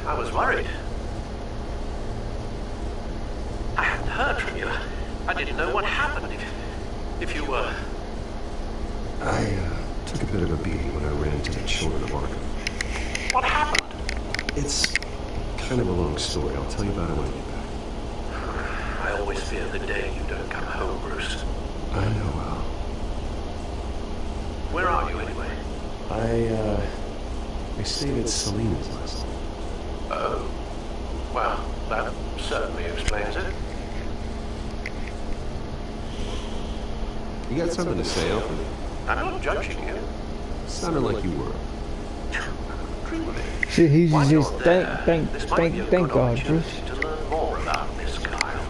I was worried. I hadn't heard from you. I didn't know what happened. If you were... I took a bit of a beating when I ran into the children of Arkham. What happened? It's kind of a long story. I'll tell you about it when I get back. I always fear the day you don't come home, Bruce. I know, Al. Where are you, anyway? I stayed at Selena's last night. Oh. Well, that certainly explains it. You got something to say, Alfred? I'm not judging you. Sounded like you were. See, he's just thank God, Bruce. To learn more about this Kyle.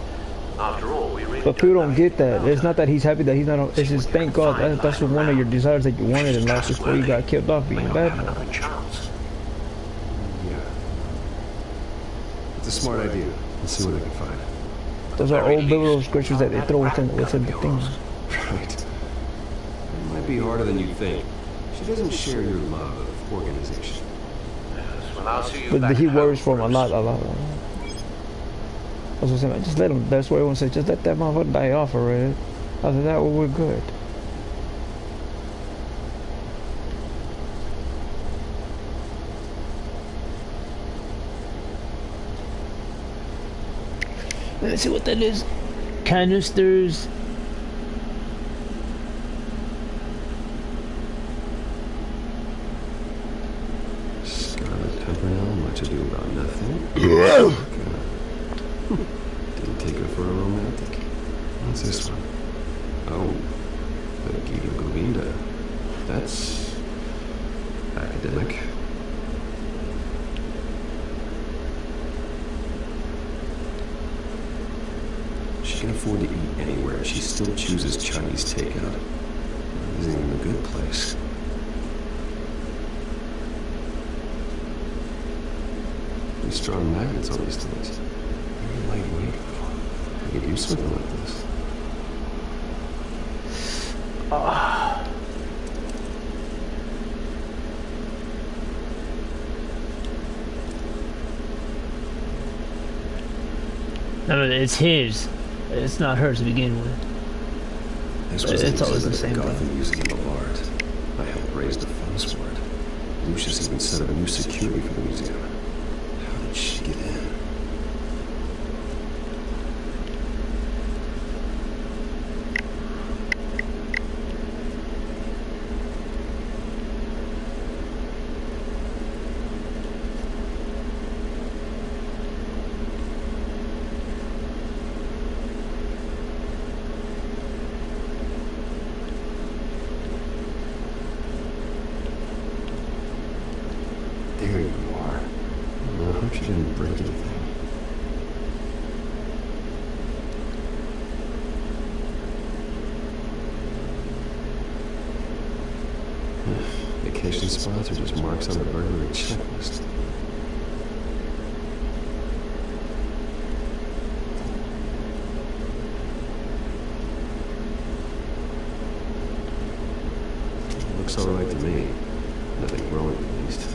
After all, we really But people don't get that. It's not that he's happy that he's not on, it's just thank God that's one of your desires that you wanted in life before you got killed off being bad. Yeah. It's a smart idea. Let's see what I can find. Those are old biblical scriptures that they throw within the things. Right. It might be harder than you think. She doesn't share your love of organization. But he worries for him a lot. I was saying, just let him. That's what everyone says. Just let that motherfucker die off already. After that, we're good. Let's see what that is. Canisters. Much ado about nothing. Didn't take her for a romantic. What's this one? Oh, the Gita Govinda. That's academic. She can afford to eat anywhere. She still chooses Chinese takeout. This isn't even a good place. Strong magnets on these things. Very lightweight. I could use something like this. No, it's his. It's not hers to begin with. This was it's always the same Gotham thing. Museum of Art. I helped raise the funds for it. Lucius even set up new security for the museum. How did she get in? There you are. Well, I hope she didn't break anything. Vacation spots are just marks on the burglary checklist. Looks alright to me. Nothing wrong at least.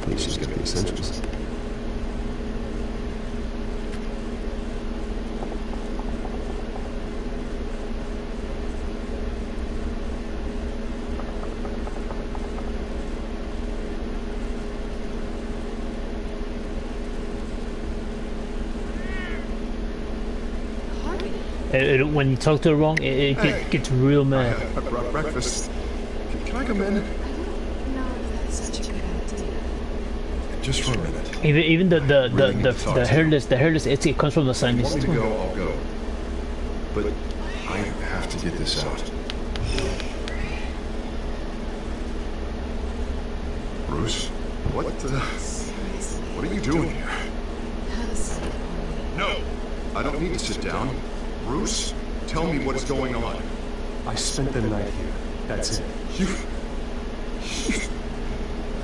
At least she's got the essentials. When you talk to her wrong, it gets real mad. I brought breakfast. Can I come in? Just for a minute. Even the hairless, it comes from the scientist. Want me to go? I'll go. But I have to get this out. Bruce, what are you doing here? No, I don't need to sit down. Bruce, tell me what is going on. I spent the night here. That's it.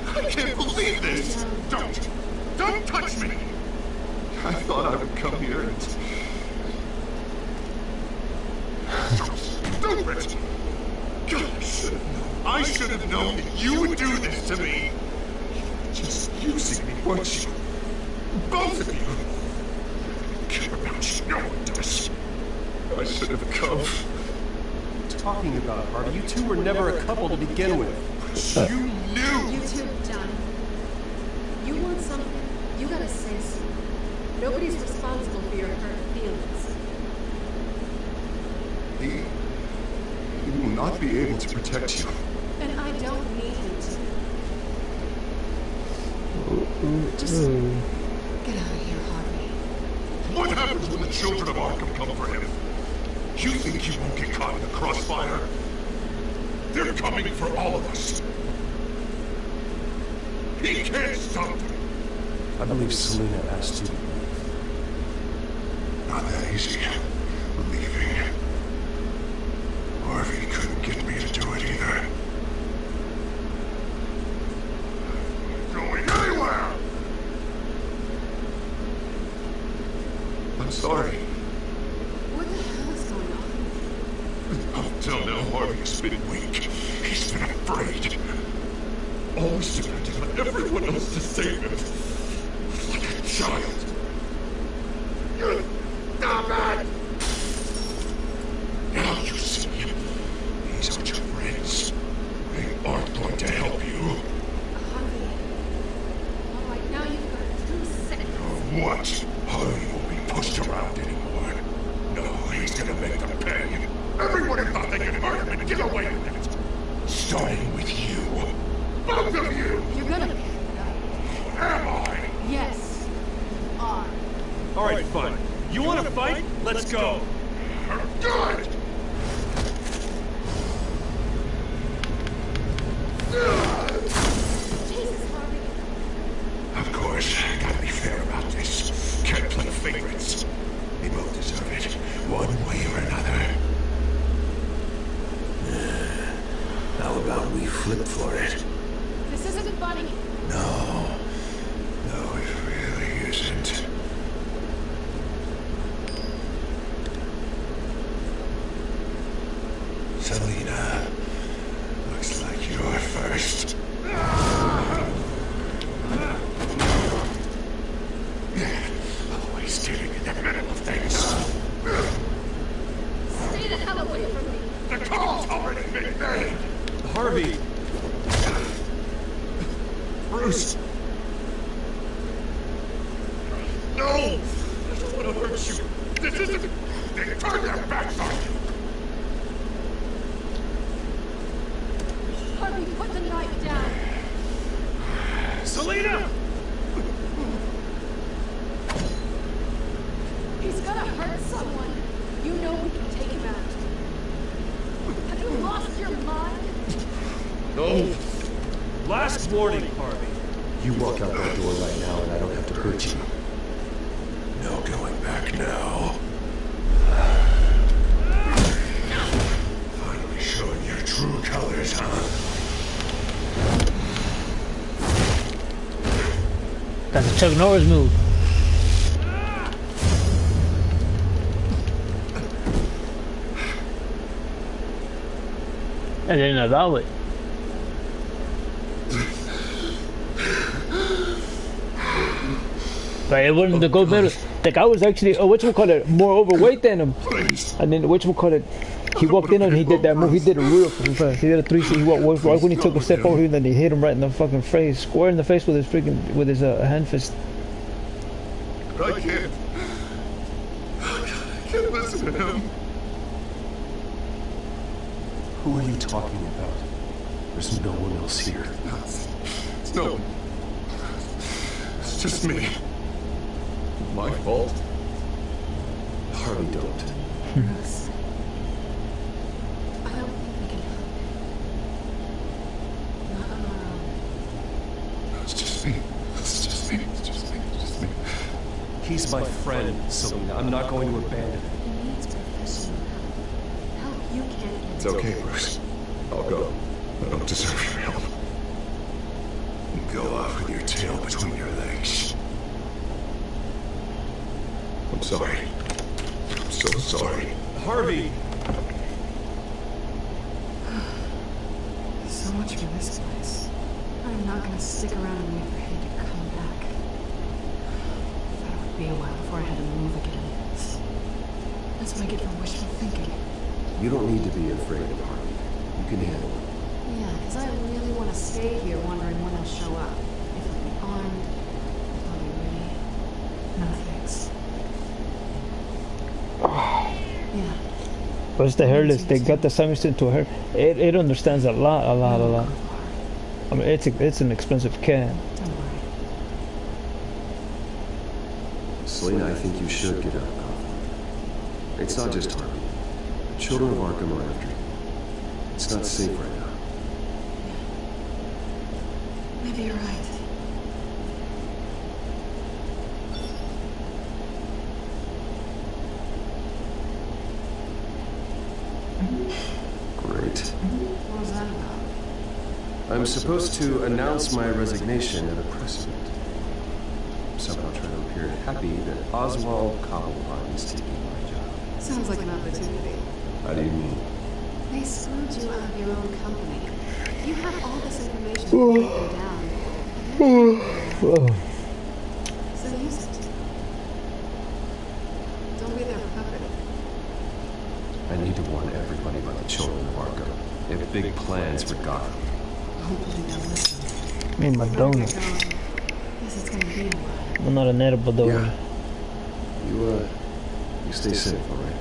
I can't believe this! Don't touch me! I thought I would come here and... Stupid! God, I should have known that you would do this to me! Just using me, weren't you? Both of you! I care about you, no one does. I should have come. What are you talking about, Harvey? You two were never a couple to begin with. You knew! You two, done. You want something, you gotta say so. Nobody's responsible for your hurt feelings. He will not be able to protect you. And I don't need him to. Just get out of here, Harvey. What happens when the children of Arkham come for him? You think you won't get caught in the crossfire? They're coming for all of us. He can't stop them. I believe Selina asked you to leave. Not that easy. Leaving. Harvey couldn't get me to do it either. Going anywhere! I'm sorry. What the hell is going on? Up till now, Harvey has been weak. He's been afraid. Always depending on everyone else to save him. Like a child. Stop it! Now you see, these aren't your friends. They aren't going to help you. Harvey. Alright, now you've got 2 seconds. What? Harvey won't be pushed around anymore. No, he's gonna make them pay. Everyone who thought they could hurt him and get away with it. Starting with you. Both of you! You're gonna pay. Am I? Yes, you are. Alright, fine. You wanna fight? Let's go! Good! Jesus, Harvey. Of course, gotta be fair about this. Can't play favorites. They both deserve it, one way or another. How about we flip for it? This isn't funny. No, it really isn't. Selina, looks like you're first. Always getting in the middle of things. Stay the hell away from me. The call's already been made. Harvey! Bruce! No! I don't want to hurt you. This isn't... They turn their backs on you. Harvey, put the knife down. Selina! He's gonna hurt someone. You know we can take him out. Have you lost your mind? No. Last warning, Harvey. You walk out that door right now and I don't have to hurt you. No going back now. Finally showing your true colors, huh? That's a Chuck Norris move. And then allow it. But it wasn't the gold medal. The guy was actually, whatchamacallit, more overweight than him. And then whatchamacallit, he walked in and he did that move. He did a real fast. He did a 360. He walked right when he took a step forward, then they hit him right in the fucking face, square in the face with his freaking, with his hand fist. I can't listen to him. Who are you talking about? There's no one else here. It's no one. It's just me. My fault. Harvey, don't. Bruce. I don't think we can help. Not on our own. It's just me. It's just me. It's just me. It's just me. He's my friend, Selina. I'm not going to abandon him. He needs professional help. Help you can't get. It's okay, Bruce. I'll go. I don't deserve your help. Go off with your tail between your legs. I'm sorry. I'm so sorry. Harvey! So much for this place. I'm not gonna stick around and wait for him to come back. I thought it would be a while before I had to move again. That's what I get for wishful thinking. You don't need to be afraid of Harvey. You can handle it. Yeah, because I really want to stay here wondering when he'll show up. If he'll be armed, if he'll be ready. No thanks. Yeah. But it's the hairless. They got the Samson to her. It understands a lot. I mean, it's an expensive can. Don't worry. Selena, I think you should get out of Gotham. It's not just Harvey. The children of Arkham are after you. It's not safe right now. Maybe you're right. Great. What was that about? I'm supposed to announce my resignation at a press event. Somehow try to appear happy that Oswald Cobblepot is taking my job. Sounds like an opportunity. How do you mean? They screwed you out of your own company. You have all this information to break them down. So use it. Don't be their puppet. I need to warn everybody about the children of Arkham. They have big plans for Gotham. Hopefully they'll listen. Me and my donut. Guess it's gonna be a while. I'm not an edible donut. Yeah. You stay safe, alright?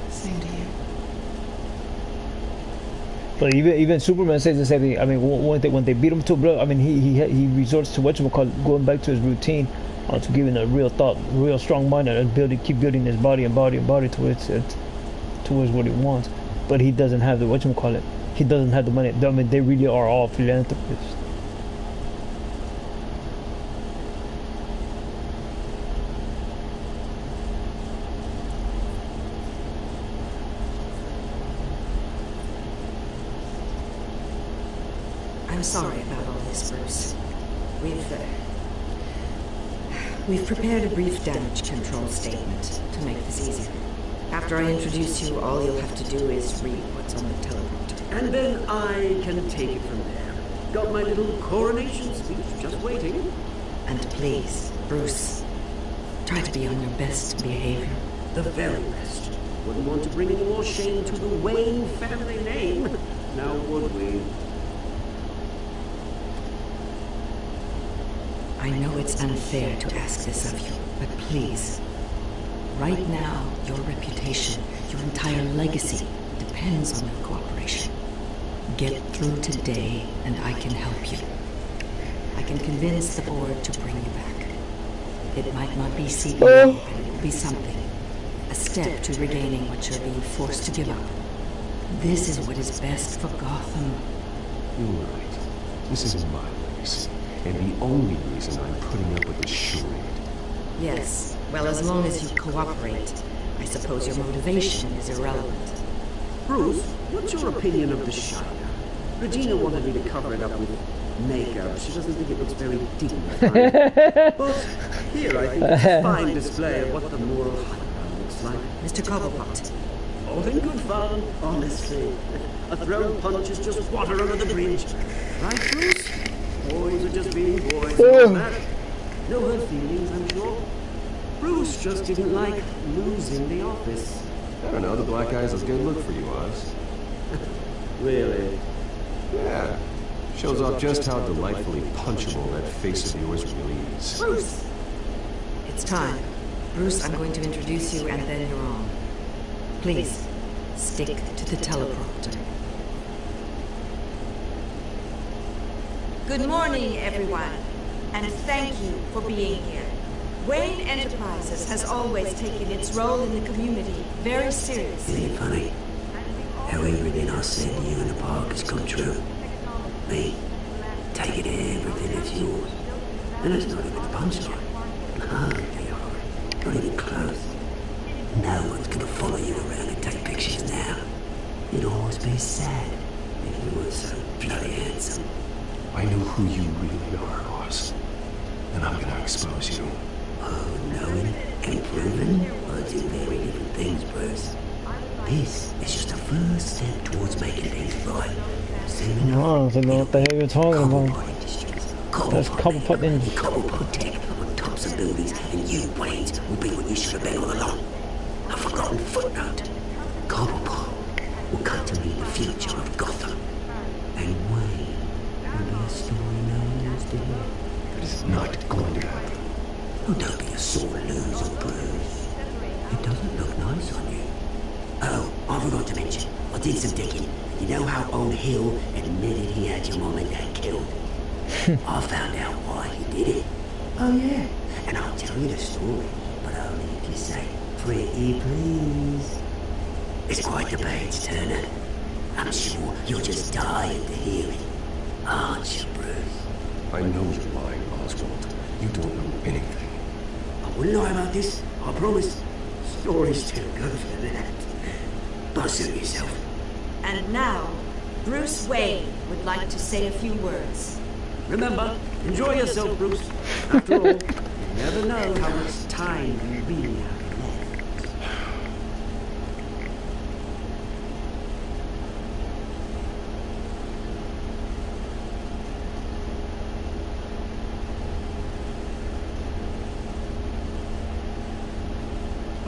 Same to you. But even Superman says the same thing. I mean, when they beat him to bro, I mean, he resorts to going back to his routine, to giving a real strong mind and keep building his body towards what he wants. But he doesn't have the he doesn't have the money. I mean, they really are all philanthropists. I'm sorry about all this, Bruce. We've prepared a brief damage control statement to make this easier. After I introduce you, all you'll have to do is read what's on the teleprompter. And then I can take it from there. Got my little coronation speech just waiting. And please, Bruce, try to be on your best behavior. The very best. Wouldn't want to bring any more shame to the Wayne family name. Now would we? I know it's unfair to ask this of you, but please, right now, your reputation, your entire legacy, depends on your cooperation. Get through today, and I can help you. I can convince the board to bring you back. It might not be CEO, but it will be something. A step to regaining what you're being forced to give up. This is what is best for Gotham. You're right. This is my legacy. And the only reason I'm putting up with this charade. Yes, well, as long as you cooperate, I suppose your motivation is irrelevant. Bruce, what's your opinion of the Shire? Regina wanted me to cover it up with makeup. She doesn't think it looks very dignified. But here I think it's a fine display of what the moral high ground looks like. Mr. Cobblepot. All in good fun, honestly. A thrown punch is just water under the bridge. Right, Bruce? Boys are just being boys. No hurt feelings, I'm sure. Bruce just didn't like losing the office. I don't know, the black eye's a good look for you, Oz. Really? Yeah. Shows off just how delightfully punchable that face of yours really is. Bruce! It's time. Bruce, I'm going to introduce you and then you're on. Please, stick to the teleprompter. Good morning, everyone, and thank you for being here. Wayne Enterprises has always taken its role in the community very seriously. Isn't it funny? How everything I said to you in the park has come true. Me, taking everything as yours. And that's not even a punchline. Hardly are. Not even close. No one's gonna follow you around and take pictures now. You'd always be sad if you were so bloody handsome. I know who you really are, Oz. And I'm gonna expose you. Oh, knowing and proving are two very different things, Bruce. This is just a first step towards making things right. I don't know what the hell you're talking about. That's Cobblepot Ninja. Cobblepot tech on tops of buildings, and you, Wayne, will be what you should have been all along. A forgotten footnote. Cobblepot will come to lead the future of Gotham. And Wayne will be a story no one knows to hear. That is not going to happen. Oh, don't be a sore loser, Bruce. It doesn't look nice on you. Oh, I forgot to mention, I did some digging. You know how old Hill admitted he had your mom and dad killed? I found out why he did it. Oh yeah, and I'll tell you the story, but only if you say, pretty please. It's quite the page turner. I'm sure you're just dying to hear it. Aren't you, Bruce? I know you're lying, Oswald. You don't know anything. I wouldn't lie about this, I promise. Story's too good for that. But suit yourself. And now, Bruce Wayne would like to say a few words. Remember, enjoy yourself, Bruce. After all, you never know how much time you really have left.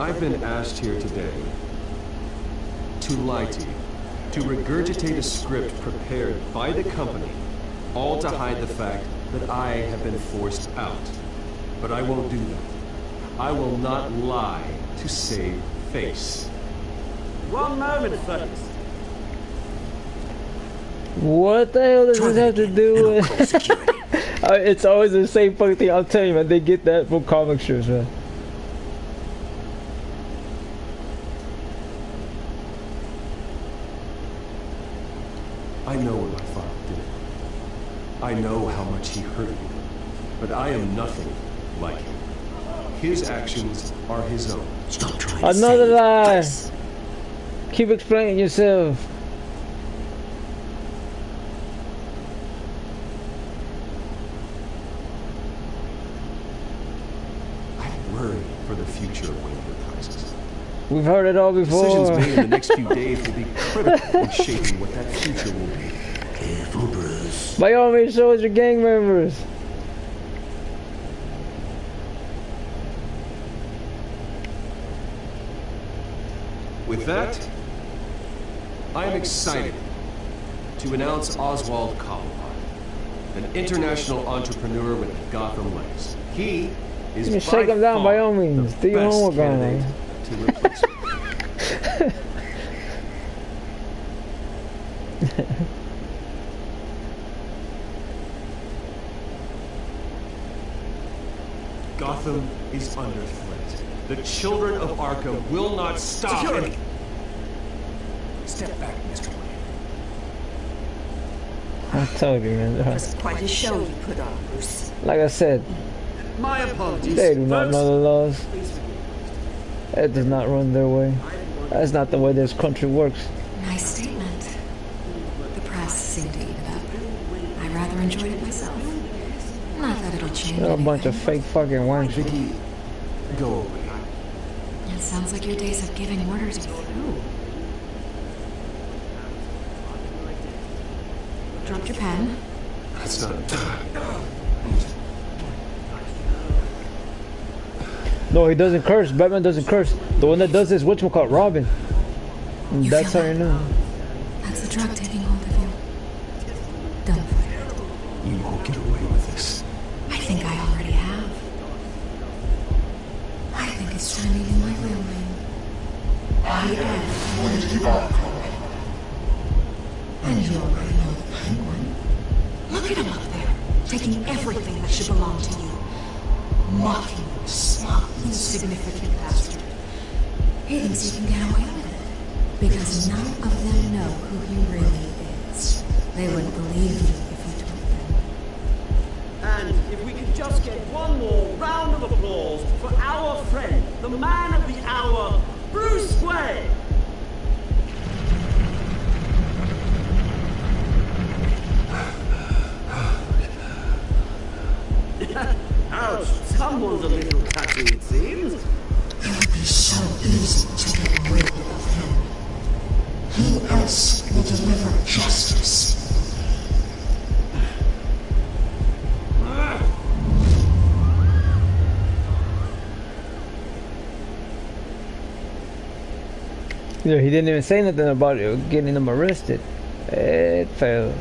I've been asked here today to lie to you, to regurgitate a script prepared by the company, all to hide the fact that I have been forced out. But I won't do that. I will not lie to save face. One moment, folks. What the hell does this have to do with? It's always the same fucking thing. I'll tell you, man. They get that from comic strips, man. I know what my father did. I know how much he hurt you. But I am nothing like him. His actions are his own. Stop trying Another lie. Keep explaining yourself. I worry for the future of Wayne Enterprises. We've heard it all before. Decisions made in the next few days will be critical in shaping what that future will be. Careful, Bruce. By all means, show us your gang members. With that, I am excited to announce Oswald Cobblepot, an international entrepreneur with Gotham legs. He is You shake him down by all means. Do your homework on him. To replace me. Gotham is under threat. The children of Arkham will not stop. Security. Step back, Mr. Wayne. I told you, man. It was quite a show you put on, Bruce. Like I said, My apologies. they do not folks. know the laws. It does not run their way. That's not the way this country works. Nice statement. The press seemed to eat it up. I rather enjoyed it myself. Not that it'll change They're a bunch of anything. fake fucking wanks. Vicky, go away. It sounds like your days of giving orders are through. Dropped your pen. That's not. No, he doesn't curse. Batman doesn't curse. The one that does is whatchamacallit, Robin. And that's how you know. That's the drug taking hold of you. Don't fight it. You won't get away with this. I think I already have. I think it's time you knew my real name. I am Wendy Arkham. And you already know the Penguin. Look at him up there, taking everything that should belong to you. Mocking the smug, insignificant bastard. He thinks he can get away with it. Because none of them know who he really is. They wouldn't believe you if you told them. And if we could just get one more round of applause for our friend, the man of the hour, Bruce Wayne. Someone's a little touchy, it seems. It would be so easy to get rid of him. Who else will deliver justice? You know, he didn't even say nothing about it, getting him arrested. It fails.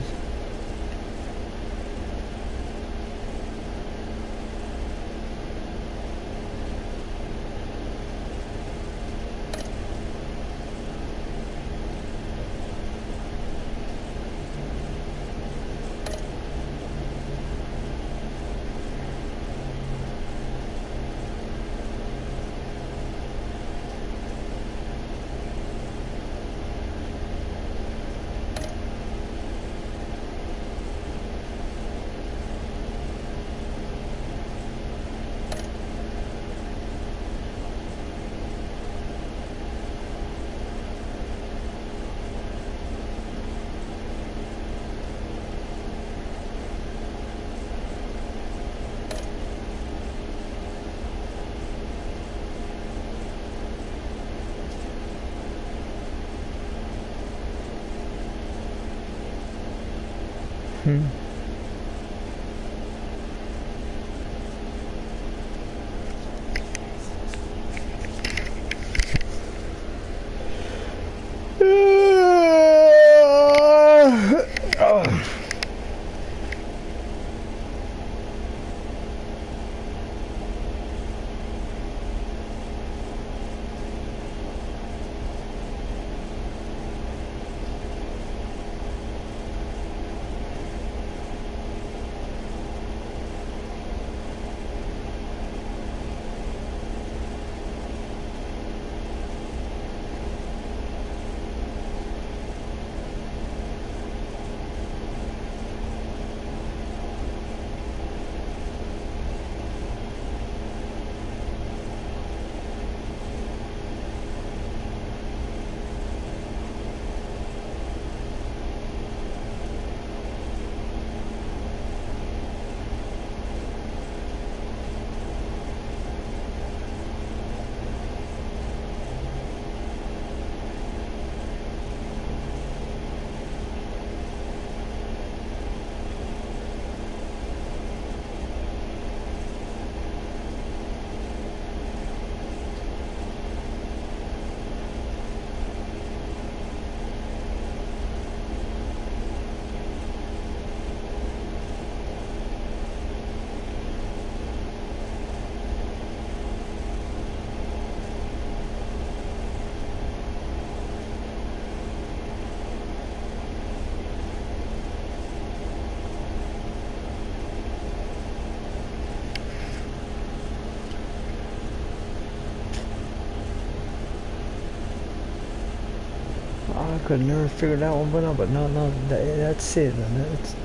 I could never figure that one out, but no, that's it, man. That's...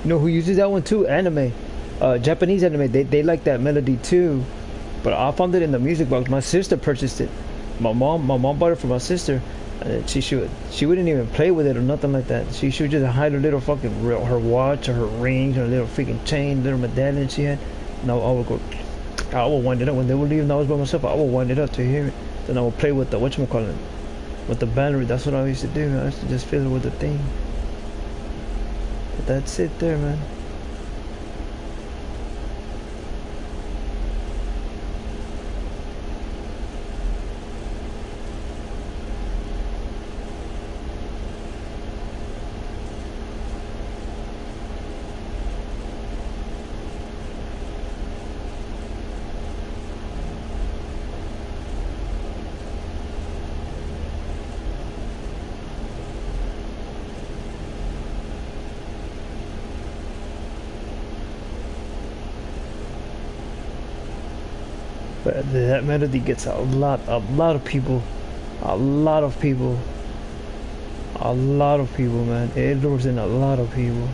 You know who uses that one too? Anime. Japanese anime, they like that melody too. But I found it in the music box. My sister purchased it. My mom bought it for my sister. And she wouldn't even play with it or nothing like that. She would just hide her little fucking her watch or her ring or little freaking chain, little medallion she had. And I would go, I would wind it up when they would leave and I was by myself. I would wind it up to hear it. Then I would play with the whatchamacallit, with the battery. That's what I used to do, man. I used to just fiddle with the thing. But that's it there, man. But that melody gets a lot of people, man. It lures in a lot of people.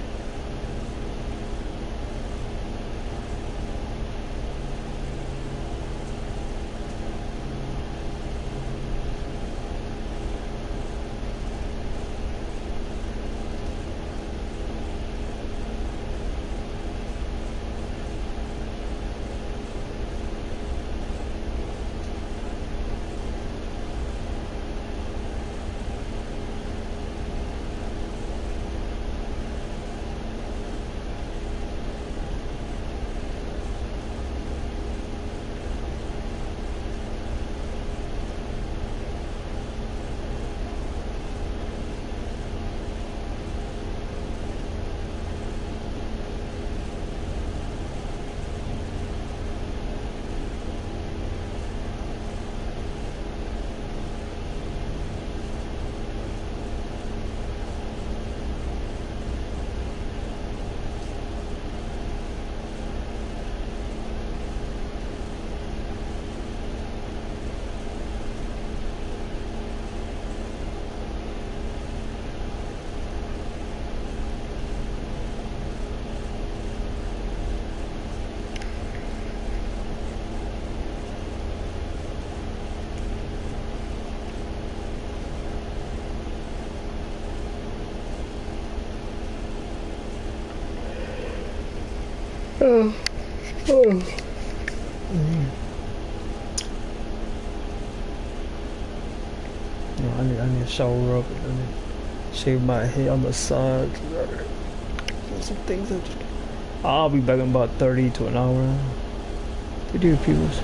No, I need to shower up and shave my head on the side. Some things that I'll be back in about 30 to an hour to do people's.